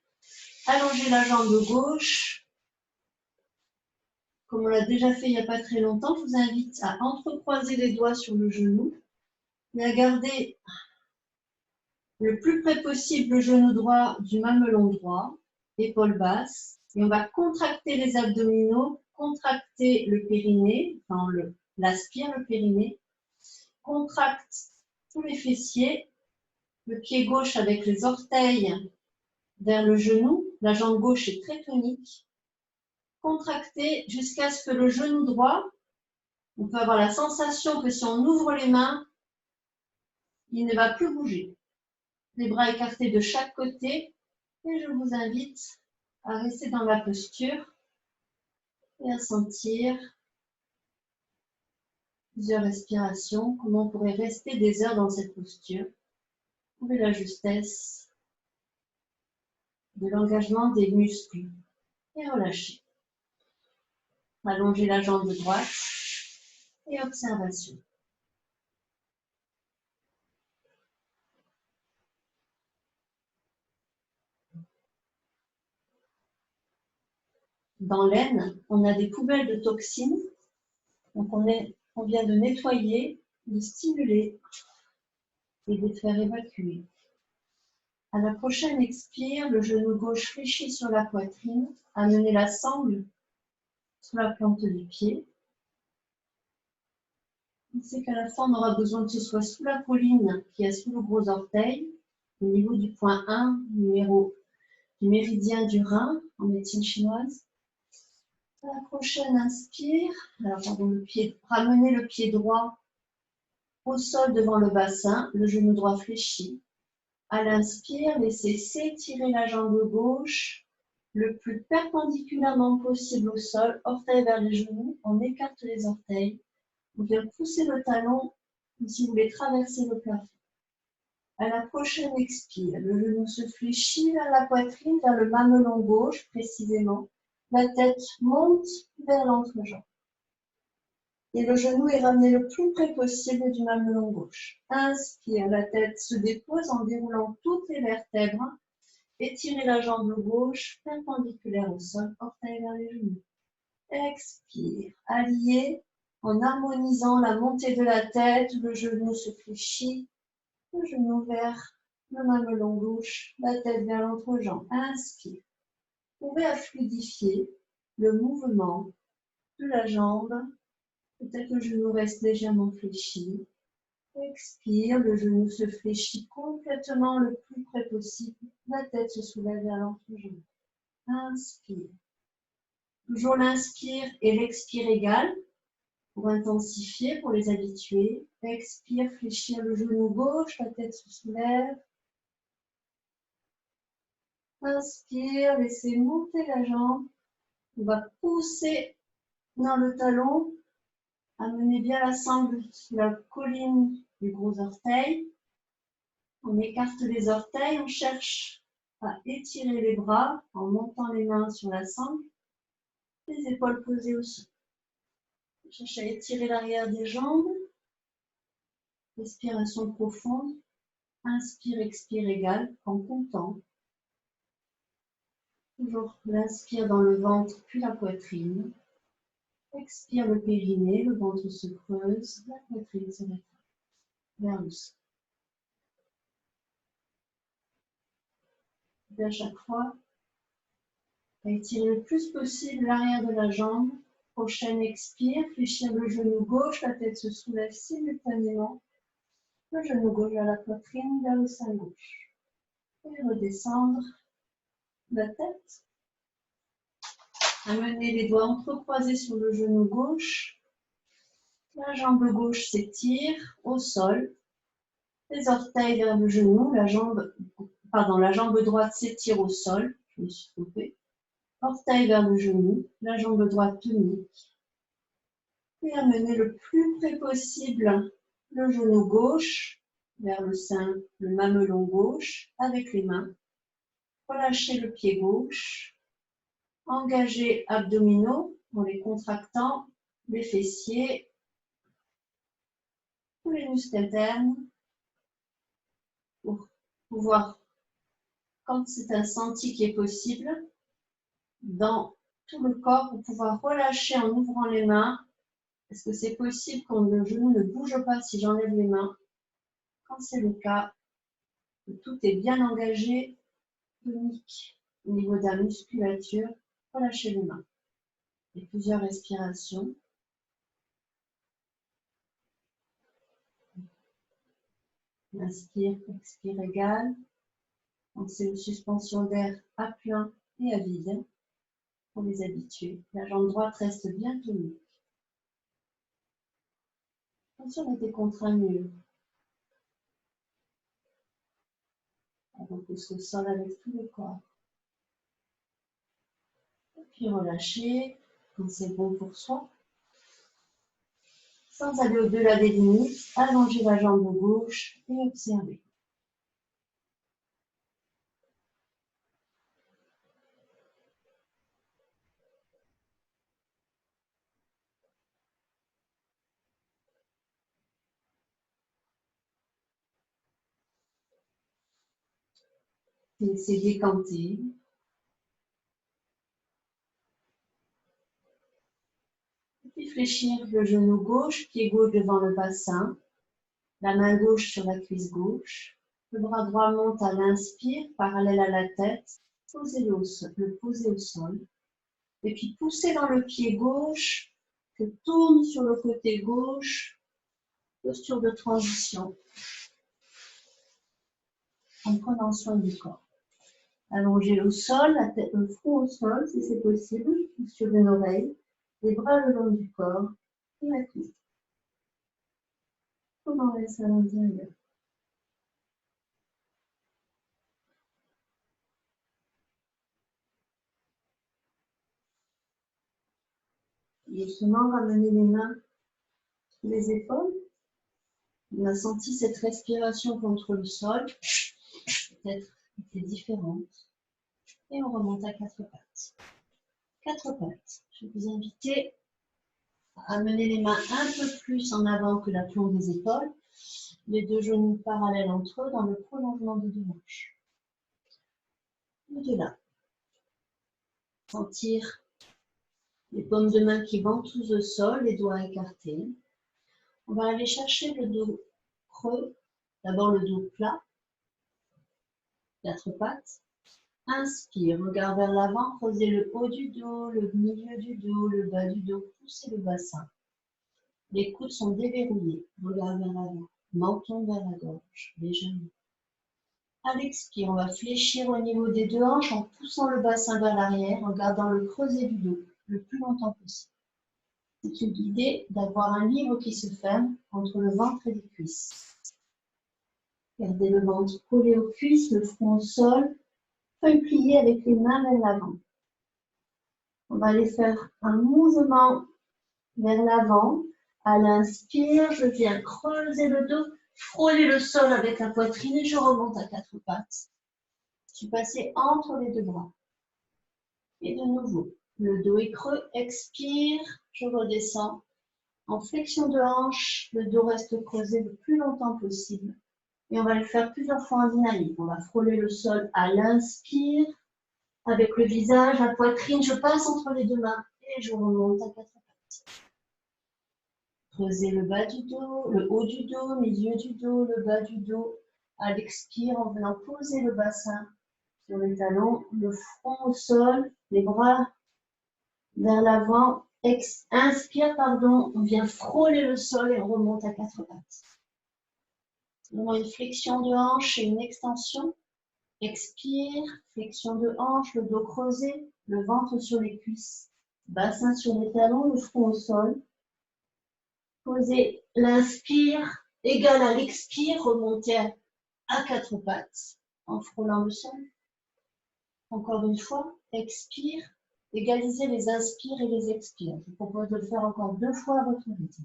Allongez la jambe gauche. Comme on l'a déjà fait il n'y a pas très longtemps, je vous invite à entrecroiser les doigts sur le genou et à garder le plus près possible le genou droit du mamelon droit, épaule basse. Et on va contracter les abdominaux, contracter le périnée, enfin l'aspire, le périnée. Contracte tous les fessiers, le pied gauche avec les orteils vers le genou. La jambe gauche est très tonique. Contractez jusqu'à ce que le genou droit, on peut avoir la sensation que si on ouvre les mains, il ne va plus bouger. Les bras écartés de chaque côté et je vous invite à rester dans la posture et à sentir plusieurs respirations, comment on pourrait rester des heures dans cette posture. Trouvez la justesse de l'engagement des muscles et relâchez. Allongez la jambe droite et observation. Dans l'aine, on a des poubelles de toxines, donc on vient de nettoyer, de stimuler et de faire évacuer. À la prochaine expire, le genou gauche fléchi sur la poitrine, amenez la sangle sur la plante du pied. On sait qu'à la fin, on aura besoin que ce soit sous la colline qui est sous le gros orteil, au niveau du point 1, du méridien du rein en médecine chinoise. À la prochaine inspire, ramenez le pied droit au sol devant le bassin, le genou droit fléchi. À l'inspire, laissez s'étirer la jambe gauche le plus perpendiculairement possible au sol, orteil vers les genoux, on écarte les orteils. On vient pousser le talon comme si vous voulez traverser le plafond. À la prochaine expire, le genou se fléchit vers la poitrine, vers le mamelon gauche précisément. La tête monte vers l'entrejambe. Et le genou est ramené le plus près possible du mamelon gauche. Inspire, la tête se dépose en déroulant toutes les vertèbres. Étirez la jambe gauche perpendiculaire au sol, orteil vers les genoux. Expire, allié en harmonisant la montée de la tête, le genou se fléchit, le genou vers le mamelon gauche, la tête vers l'entrejambe. Inspire. Vous pouvez fluidifier le mouvement de la jambe. Peut-être que le genou reste légèrement fléchi. Expire, le genou se fléchit complètement le plus près possible. La tête se soulève vers l'entrejambe. Inspire. Toujours l'inspire et l'expire égal pour intensifier, pour les habituer. Expire, fléchir le genou gauche, la tête se soulève. Inspire, laissez monter la jambe. On va pousser dans le talon. Amenez bien la sangle sur la colline du gros orteil. On écarte les orteils, on cherche à étirer les bras en montant les mains sur la sangle, les épaules posées au sol. On cherche à étirer l'arrière des jambes. Respiration profonde. Inspire, expire égal en comptant. Toujours l'inspire dans le ventre puis la poitrine. Expire le périnée, le ventre se creuse, la poitrine se rétracte vers le sol. Et à chaque fois, étirer le plus possible l'arrière de la jambe. Prochaine expire, fléchir le genou gauche, la tête se soulève simultanément. Le genou gauche vers la poitrine, vers le sein gauche. Et redescendre la tête. Amener les doigts entrecroisés sur le genou gauche. La jambe gauche s'étire au sol. Les orteils vers le genou. La jambe droite s'étire au sol. Je me suis trompée. Orteil vers le genou. La jambe droite tonique. Et amener le plus près possible le genou gauche vers le sein, le mamelon gauche avec les mains. Relâchez le pied gauche. Engagez abdominaux en les contractant, les fessiers, tous les muscles internes pour pouvoir, quand c'est un senti qui est possible, dans tout le corps, pour pouvoir relâcher en ouvrant les mains. Est-ce que c'est possible quand le genou ne bouge pas si j'enlève les mains? Quand c'est le cas, tout est bien engagé, tonique au niveau de la musculature, relâchez les mains. Et plusieurs respirations. Inspire, expire égal. C'est une suspension d'air à plein et à vide pour les habitués. La jambe droite reste bien tonique. Attention, mettez contre un mur. On repousse le sol avec tout le corps. Et puis relâchez quand c'est bon pour soi. Sans aller au-delà des limites, allongez la jambe gauche et observez. Laissez décanter. Et puis fléchir le genou gauche, pied gauche devant le bassin, la main gauche sur la cuisse gauche. Le bras droit monte à l'inspire, parallèle à la tête. Le poser au sol. Et puis poussez dans le pied gauche, que tourne sur le côté gauche. Posture de transition. En prenant soin du corps. Allongez au sol, la tête, le front au sol si c'est possible, sur une oreille, les bras le long du corps et la cuisse. On laisse à l'intérieur. Doucement, ramenez les mains sur les épaules. On a senti cette respiration contre le sol. Peut-être était différente. Et on remonte à quatre pattes. Quatre pattes. Je vais vous inviter Amenez les mains un peu plus en avant que l'aplomb des épaules. Les deux genoux parallèles entre eux dans le prolongement des deux hanches. Au-delà. Sentir les paumes de main qui ventousent au sol, les doigts écartés. On va aller chercher le dos creux. D'abord le dos plat. Quatre pattes. Inspire, regard vers l'avant, creusez le haut du dos, le milieu du dos, le bas du dos, poussez le bassin. Les coudes sont déverrouillés, regard vers l'avant, menton vers la gorge, légèrement. À l'expire, on va fléchir au niveau des deux hanches en poussant le bassin vers l'arrière, en gardant le creuset du dos le plus longtemps possible. C'est une idée d'avoir un livre qui se ferme entre le ventre et les cuisses. Gardez le ventre collé aux cuisses, le front au sol, feuille pliée avec les mains vers l'avant. On va aller faire un mouvement vers l'avant. À l'inspire, je viens creuser le dos, frôler le sol avec la poitrine et je remonte à quatre pattes. Je suis passée entre les deux bras. Et de nouveau, le dos est creux, expire, je redescends. En flexion de hanche, le dos reste creusé le plus longtemps possible. Et on va le faire plusieurs fois en dynamique. On va frôler le sol à l'inspire. Avec le visage, la poitrine, je passe entre les deux mains et je remonte à quatre pattes. Creusez le bas du dos, le haut du dos, milieu du dos, le bas du dos. À l'expire, en venant poser le bassin sur les talons, le front au sol, les bras vers l'avant. Inspire, on vient frôler le sol et on remonte à quatre pattes. On a une flexion de hanche et une extension. Expire, flexion de hanche, le dos creusé, le ventre sur les cuisses, bassin sur les talons, le front au sol. Posez l'inspire, égal à l'expire, remontez à quatre pattes en frôlant le sol. Encore une fois, expire, égalisez les inspires et les expires. Je vous propose de le faire encore deux fois à votre rythme.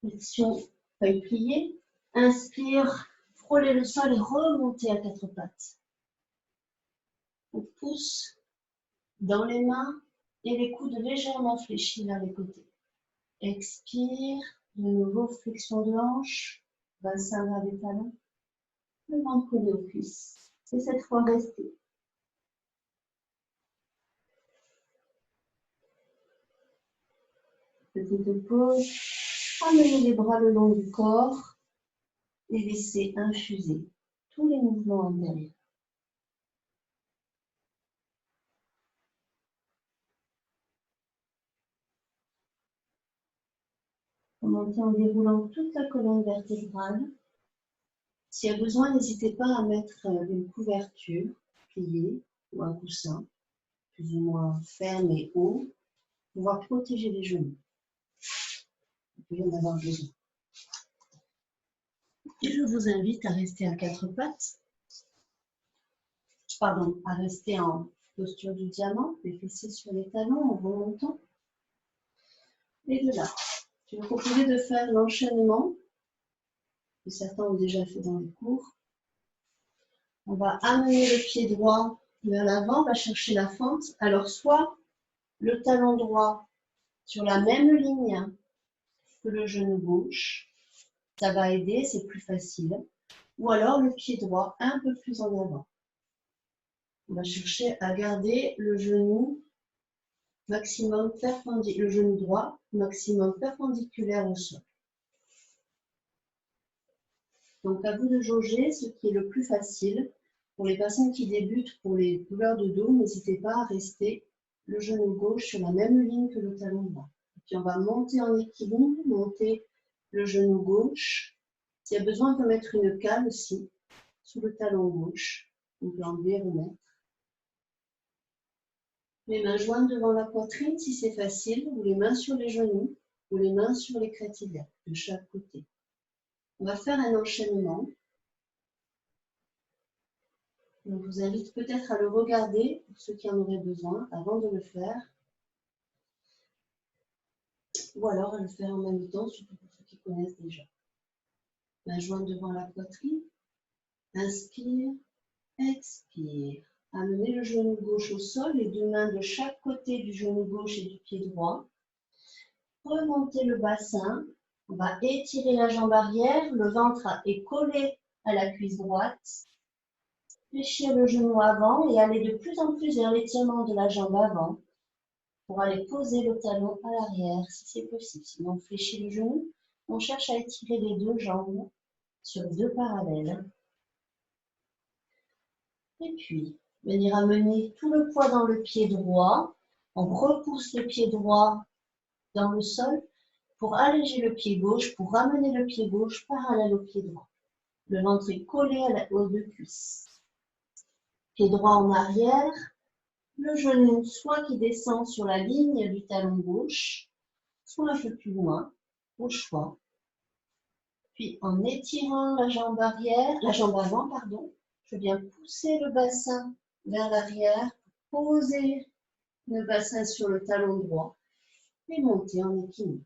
Flexion, feuille pliée, inspire, frôlez le sol et remontez à quatre pattes. On pousse dans les mains et les coudes légèrement fléchis vers les côtés. Expire, de nouveau flexion de hanche, bassin vers les talons, le ventre collé aux cuisses. Et cette fois, restez. Petite pause, amenez les bras le long du corps et laissez infuser tous les mouvements intérieurs. Remontez en déroulant toute la colonne vertébrale. S'il y a besoin, n'hésitez pas à mettre une couverture pliée ou un coussin, plus ou moins ferme et haut, pour pouvoir protéger les genoux. Vous pouvez en avoir besoin. Et je vous invite à rester à quatre pattes, à rester en posture du diamant, les fessiers sur les talons en remontant. Et de là, je vais vous proposer de faire l'enchaînement que certains ont déjà fait dans les cours. On va amener le pied droit vers l'avant, on va chercher la fente. Alors, soit le talon droit sur la même ligne que le genou gauche, ça va aider, c'est plus facile. Ou alors le pied droit un peu plus en avant. On va chercher à garder le genou maximum perpendiculaire, le genou droit maximum perpendiculaire au sol. Donc à vous de jauger ce qui est le plus facile. Pour les personnes qui débutent, pour les douleurs de dos, n'hésitez pas à rester le genou gauche sur la même ligne que le talon droit. Et puis on va monter en équilibre, monter le genou gauche. S'il y a besoin, on peut mettre une cale aussi sous le talon gauche. On peut enlever et remettre. Les mains jointes devant la poitrine si c'est facile, ou les mains sur les genoux, ou les mains sur les crêtes iliaques de chaque côté. On va faire un enchaînement. Je vous invite peut-être à le regarder pour ceux qui en auraient besoin avant de le faire. Ou alors à le faire en même temps, surtout pour ceux qui connaissent déjà. Mains jointes devant la poitrine. Inspire, expire. Amenez le genou gauche au sol, les deux mains de chaque côté du genou gauche et du pied droit. remonter le bassin. On va étirer la jambe arrière, le ventre est collé à la cuisse droite. Fléchir le genou avant et aller de plus en plus vers l'étirement de la jambe avant pour aller poser le talon à l'arrière si c'est possible. Sinon, on fléchit le genou. On cherche à étirer les deux jambes sur deux parallèles. Et puis, venir amener tout le poids dans le pied droit. On repousse le pied droit dans le sol pour alléger le pied gauche, pour ramener le pied gauche parallèle au pied droit. Le ventre est collé aux deux cuisses. Pied droit en arrière, le genou soit qui descend sur la ligne du talon gauche, soit un peu plus loin, au choix. Puis en étirant la jambe arrière, la jambe avant, pardon, je viens pousser le bassin vers l'arrière, poser le bassin sur le talon droit et monter en équilibre.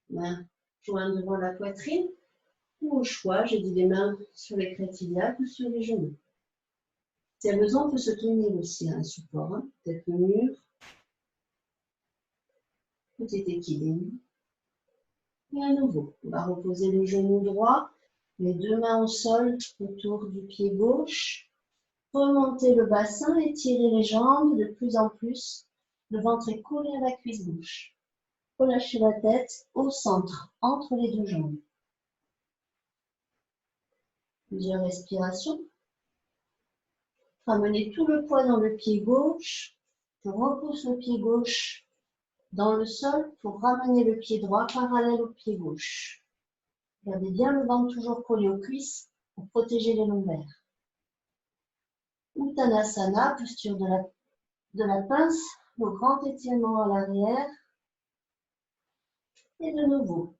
Mains jointes devant la poitrine ou au choix, j'ai dit les mains sur les crêtes iliaques ou sur les genoux. Si à besoin, on peut se tenir aussi à un support, peut-être le mur, petit équilibre. Et à nouveau, on va reposer le genou droit, les deux mains au sol autour du pied gauche. Remonter le bassin, étirer les jambes de plus en plus. Le ventre est collé à la cuisse gauche. Relâchez la tête au centre, entre les deux jambes. Plusieurs respirations. Ramenez tout le poids dans le pied gauche. Je repousse le pied gauche dans le sol pour ramener le pied droit parallèle au pied gauche. Gardez bien le ventre toujours collé aux cuisses pour protéger les lombaires. Uttanasana, posture de la pince, le grand étirement à l'arrière. Et de nouveau,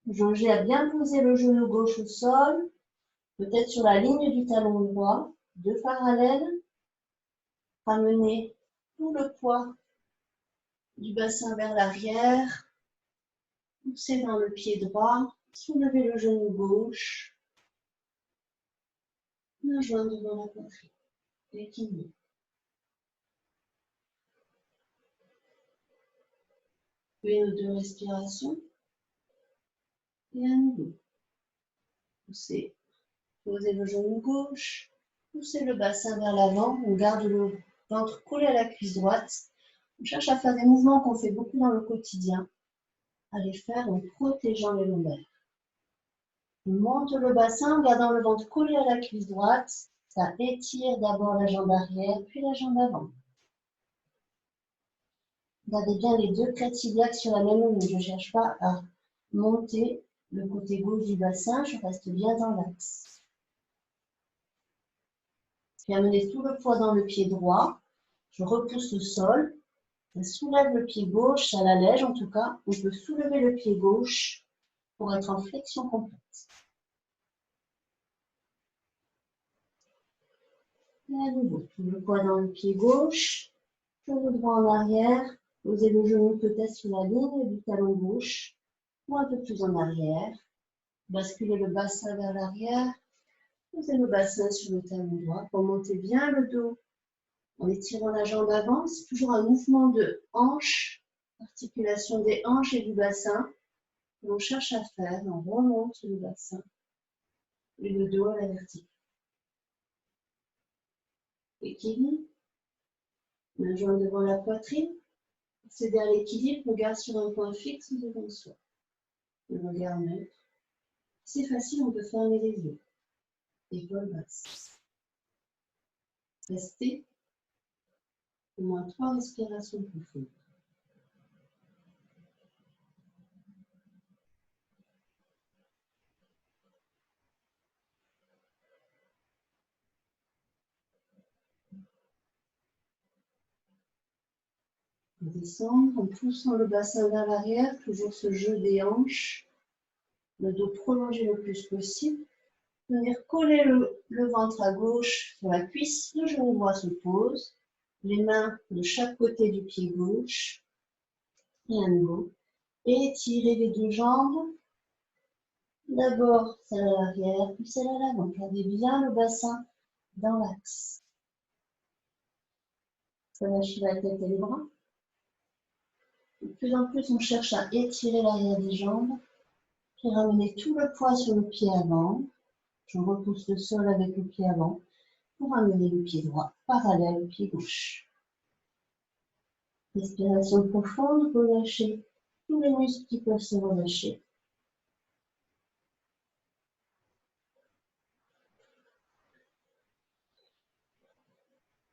jaugez à bien poser le genou gauche au sol, peut-être sur la ligne du talon droit, deux parallèles. Ramenez tout le poids du bassin vers l'arrière. Poussez dans le pied droit, soulevez le genou gauche. Main jointe devant la poitrine. Équilibre. Une ou deux respirations. Et à nouveau. Poussez. Posez le genou gauche. Poussez le bassin vers l'avant. On garde le ventre collé à la cuisse droite. On cherche à faire des mouvements qu'on fait beaucoup dans le quotidien. À les faire en protégeant les lombaires. On monte le bassin en gardant le ventre collé à la cuisse droite. Ça étire d'abord la jambe arrière, puis la jambe avant. Gardez bien les deux crêtes iliaques sur la même ligne. Je ne cherche pas à monter le côté gauche du bassin. Je reste bien dans l'axe. Puis amenez tout le poids dans le pied droit. Je repousse le sol. Ça soulève le pied gauche, ça l'allège en tout cas. On peut soulever le pied gauche pour être en flexion complète. Et à nouveau, tout le poids dans le pied gauche, genou droit en arrière, posez le genou peut-être sur la ligne du talon gauche, ou un peu plus en arrière. Basculez le bassin vers l'arrière, posez le bassin sur le talon droit, remontez bien le dos en étirant la jambe avant. C'est toujours un mouvement de hanche, articulation des hanches et du bassin que l'on cherche à faire. On remonte le bassin et le dos à la verticale. Équilibre. Main jointe devant la poitrine. Accéder à l'équilibre, regard sur un point fixe devant soi. Le regard neutre. C'est facile, on peut fermer les yeux. Épaules basses. Restez au moins 3 respirations profondes. Descendre en poussant le bassin vers l'arrière, toujours ce jeu des hanches, le dos prolongé le plus possible. Venir coller le ventre à gauche sur la cuisse, le genou droit se pose, les mains de chaque côté du pied gauche, et à nouveau. Étirez les deux jambes, d'abord celle à l'arrière, puis celle à l'avant. Gardez bien le bassin dans l'axe. Relâchez la tête et les bras. plus en plus, on cherche à étirer l'arrière des jambes, puis ramener tout le poids sur le pied avant. Je repousse le sol avec le pied avant pour amener le pied droit parallèle au pied gauche. Respiration profonde, relâchez tous les muscles qui peuvent se relâcher.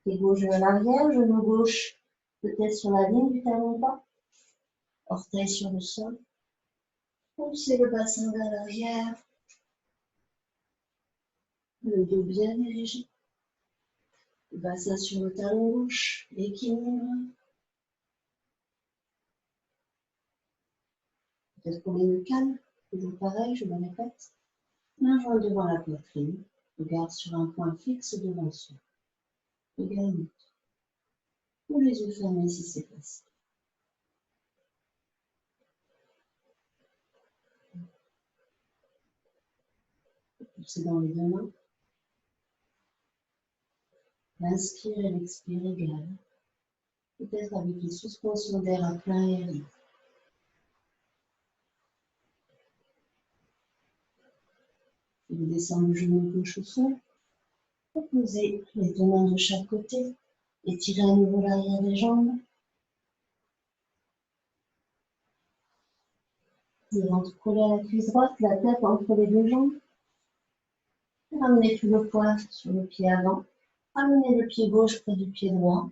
Pied gauche vers l'arrière, genou gauche peut-être sur la ligne du talon bas, orteil sur le sol. Poussez le bassin vers l'arrière, le dos bien dirigé. Le bassin sur le talon gauche, équilibre. Peut-être qu'on est le calme, toujours pareil, je me répète. Main jointe devant la poitrine, regard sur un point fixe devant soi. Regard neutre. Ou les yeux fermés si c'est possible. Poussez dans les deux mains. L'inspire et l'expire égal. Peut-être avec une suspension d'air à plein air libre. Vous descendez le genou gauche au sol. Posez les deux mains de chaque côté. Étirez à nouveau l'arrière des jambes. Le ventre collé à la cuisse droite, la tête entre les deux jambes. Ramenez tout le poids sur le pied avant. Ramenez le pied gauche près du pied droit.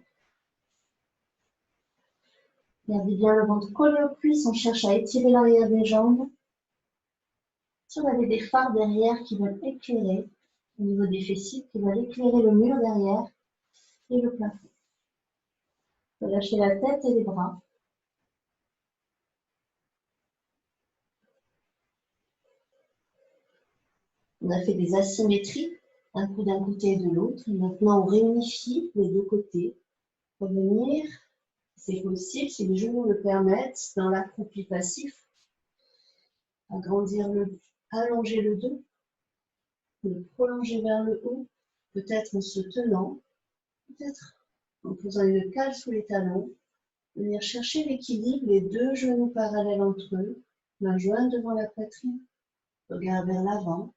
Gardez bien le ventre collé aux cuisses. On cherche à étirer l'arrière des jambes. Si on avait des phares derrière qui veulent éclairer, au niveau des fessiers, qui veulent éclairer le mur derrière et le plafond. Relâchez la tête et les bras. On a fait des asymétries, un coup d'un côté et de l'autre. Maintenant, on réunifie les deux côtés. Revenir, c'est possible, si les genoux le permettent, dans l'accroupi passif. Agrandir allonger le dos, le prolonger vers le haut, peut-être en se tenant, peut-être en posant une cale sous les talons. Venir chercher l'équilibre, les deux genoux parallèles entre eux, main jointe devant la poitrine, regard vers l'avant,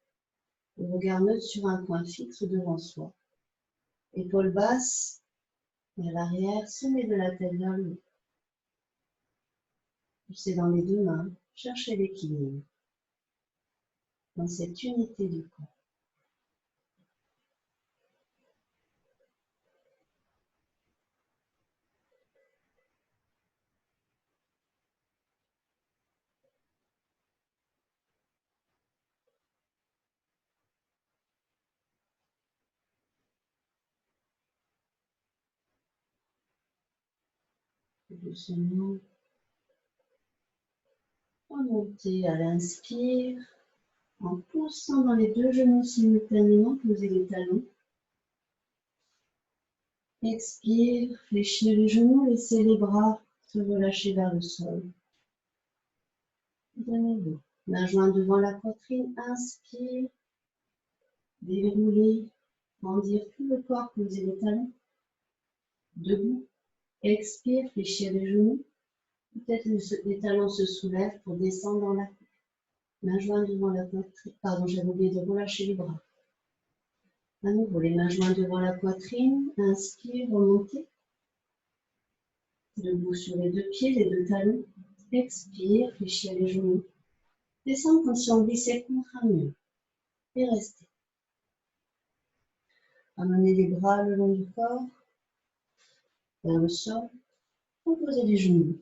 le regard neutre sur un point fixe devant soi. Épaules basses vers l'arrière, sommet de la tête vers le haut. Poussez dans les deux mains, cherchez l'équilibre dans cette unité du corps. Doucement, remontez à l'inspire, en poussant dans les deux genoux simultanément, posez les talons. Expire, fléchissez les genoux, laissez les bras se relâcher vers le sol. De nouveau, main jointe devant la poitrine, inspire, déroulez, grandir tout le corps, posez les talons. Debout, expire, fléchir les genoux. Peut-être les talons se soulèvent pour descendre dans la coupe. Main jointe devant la poitrine. Pardon, j'avais oublié de relâcher les bras. À nouveau, les mains jointes devant la poitrine. Inspire, remontez. Debout sur les deux pieds, les deux talons. Expire, fléchir les genoux. Descendre comme si on glissait contre un mur. Et restez. Amenez les bras le long du corps, vers le sol. Reposez les genoux.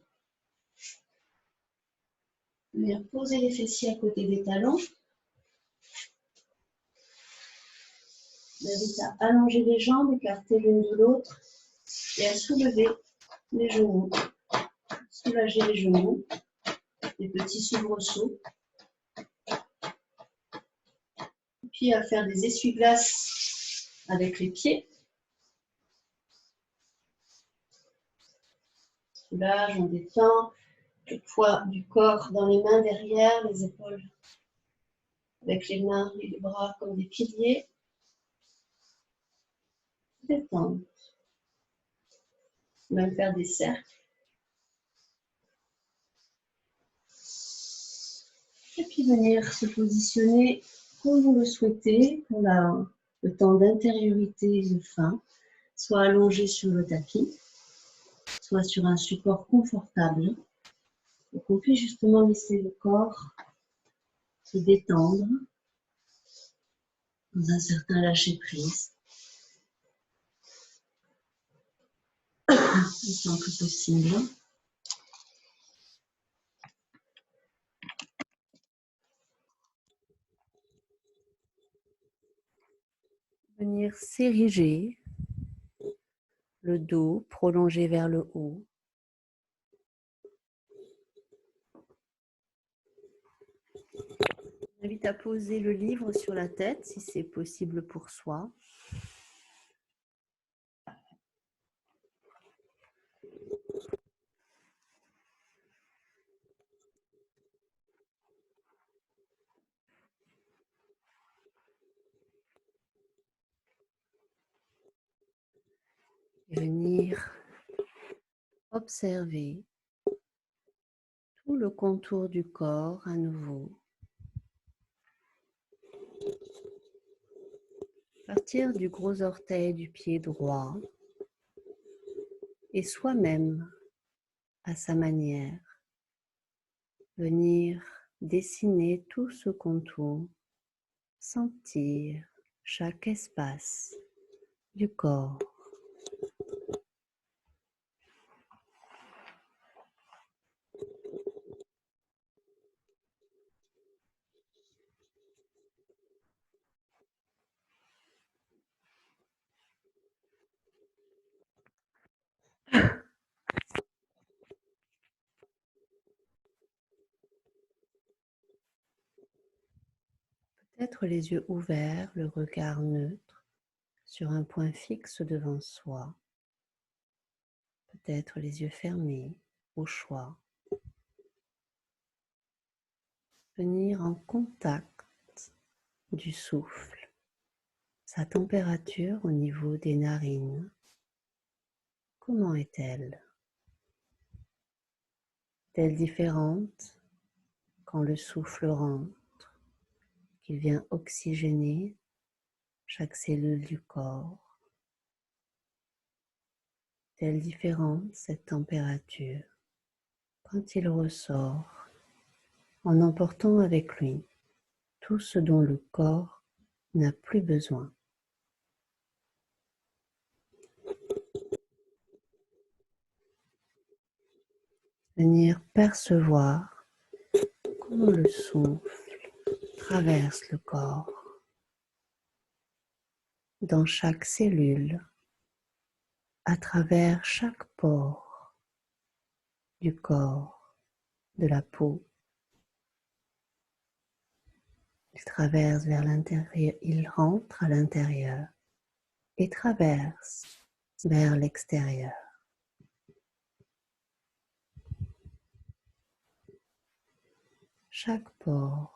Venir poser les fessiers à côté des talons. Vous invite à allonger les jambes, écarter l'une de l'autre et à soulever les genoux. Soulager les genoux, des petits soubresauts. Puis à faire des essuie-glaces avec les pieds. Soulage, on détend le poids du corps dans les mains derrière, les épaules avec les mains et les bras comme des piliers. Détendre. Même faire des cercles. puis venir se positionner comme vous le souhaitez pour le temps d'intériorité de fin, soit allongé sur le tapis, soit sur un support confortable, pour qu'on puisse justement laisser le corps se détendre dans un certain lâcher-prise, autant que possible. Venir s'ériger, le dos prolongé vers le haut. Je invite à poser le livre sur la tête si c'est possible pour soi. Et venir observer tout le contour du corps à nouveau. Partir du gros orteil du pied droit et soi-même, à sa manière, venir dessiner tout ce contour, sentir chaque espace du corps. Peut-être les yeux ouverts, le regard neutre sur un point fixe devant soi. Peut-être les yeux fermés, au choix. Venir en contact du souffle, sa température au niveau des narines. Comment est-elle? Est-elle différente quand le souffle rentre, qu'il vient oxygéner chaque cellule du corps? Est-elle différente cette température quand il ressort en emportant avec lui tout ce dont le corps n'a plus besoin? Venir percevoir comment le souffle traverse le corps, dans chaque cellule, à travers chaque pore du corps, de la peau. Il traverse vers l'intérieur, il rentre à l'intérieur et traverse vers l'extérieur. Chaque pore,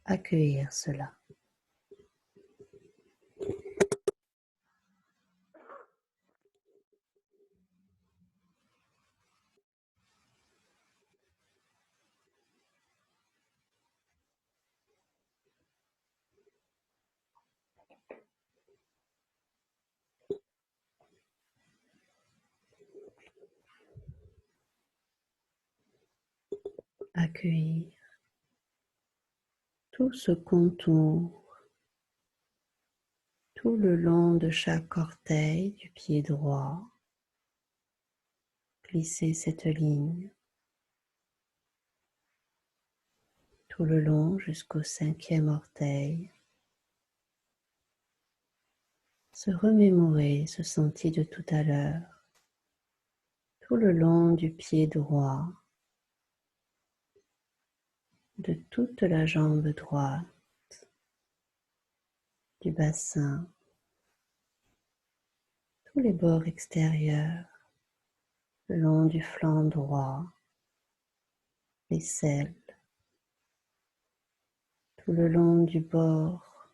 accueillir cela. Accueillir tout ce contour, tout le long de chaque orteil du pied droit. Glisser cette ligne tout le long jusqu'au 5e orteil. Se remémorer ce senti de tout à l'heure, tout le long du pied droit, de toute la jambe droite, du bassin, tous les bords extérieurs, le long du flanc droit, l'aisselle, tout le long du bord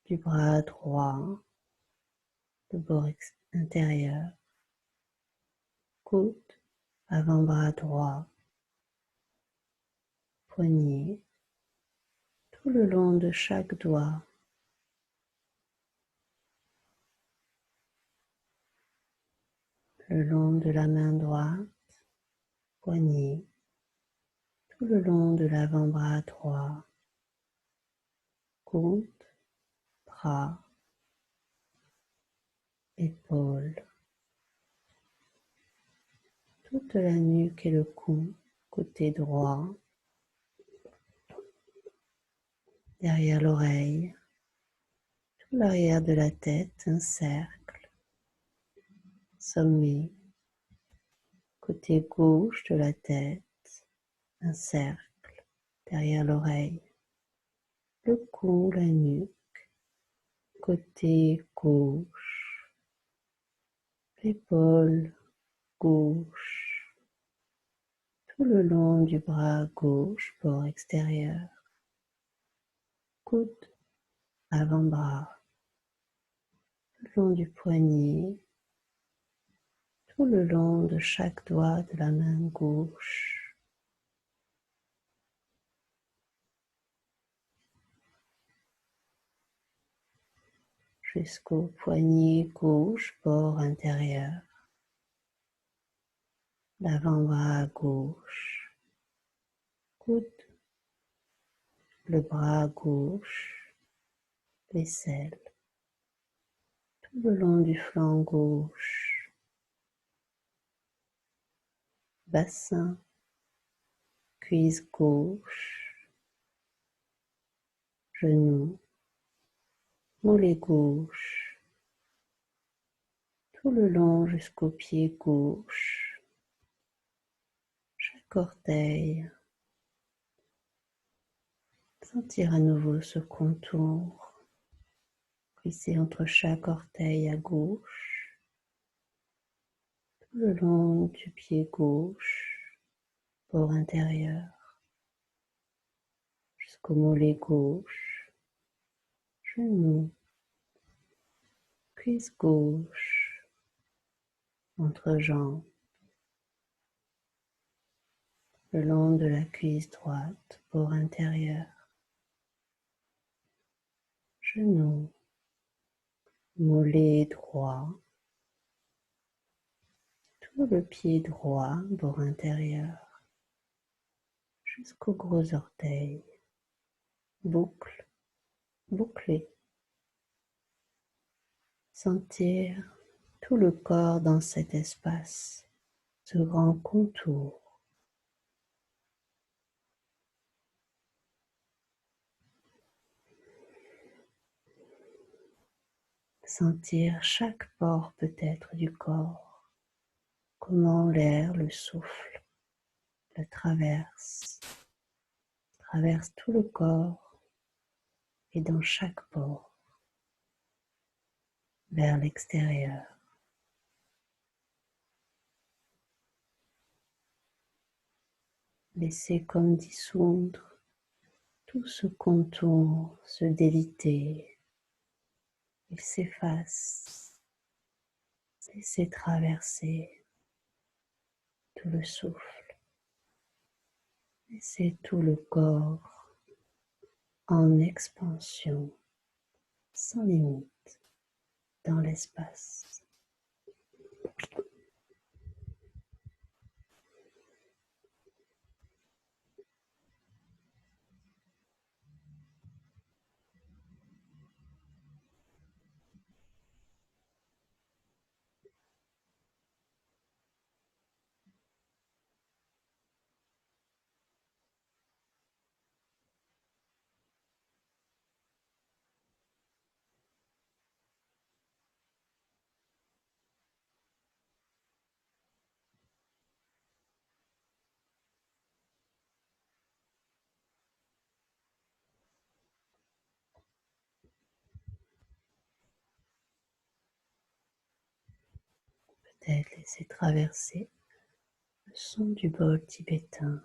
du bras droit, le bord intérieur, côte avant-bras droit, poignet, tout le long de chaque doigt. Le long de la main droite, poignet, tout le long de l'avant-bras droit, coude, bras, épaules, toute la nuque et le cou, côté droit, derrière l'oreille, tout l'arrière de la tête, un cercle, sommet, côté gauche de la tête, un cercle, derrière l'oreille, le cou, la nuque, côté gauche, l'épaule gauche, tout le long du bras gauche, bord extérieur, coude, avant-bras, le long du poignet, tout le long de chaque doigt de la main gauche. Jusqu'au poignet gauche, bord intérieur, l'avant-bras gauche, coude, le bras gauche, l'aisselle, tout le long du flanc gauche, bassin, cuisse gauche, genou, mollet gauche, tout le long jusqu'au pied gauche, chaque orteil. Sentir à nouveau ce contour, glisser entre chaque orteil à gauche, tout le long du pied gauche, bord intérieur, jusqu'au mollet gauche, genou, cuisse gauche, entrejambe, le long de la cuisse droite, bord intérieur, genou, mollet droit, tout le pied droit, bord intérieur, jusqu'au gros orteil, boucle, bouclé. Sentir tout le corps dans cet espace, ce grand contour. Sentir chaque pore peut-être du corps, comment l'air, le souffle, le traverse tout le corps et dans chaque pore, vers l'extérieur. Laissez comme dissoudre tout ce contour, se déliter. Il s'efface. Laissez traverser tout le souffle. Laissez tout le corps en expansion, sans limite, dans l'espace. Peut-être laisser traverser le son du bol tibétain.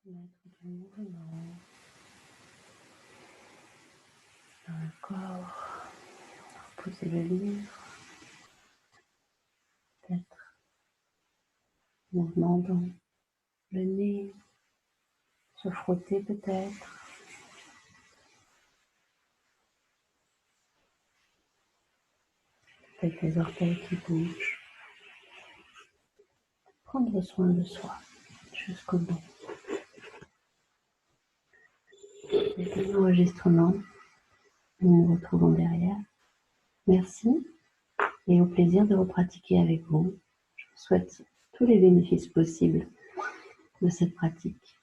Mettre du mouvement dans le corps. Poser le livre. Peut-être mouvement dans le nez. Se frotter peut-être. Peut-être les orteils qui bougent. Prendre soin de soi jusqu'au bout. C'est un enregistrement. Nous nous retrouvons derrière. Merci et au plaisir de repratiquer avec vous. Je vous souhaite tous les bénéfices possibles de cette pratique.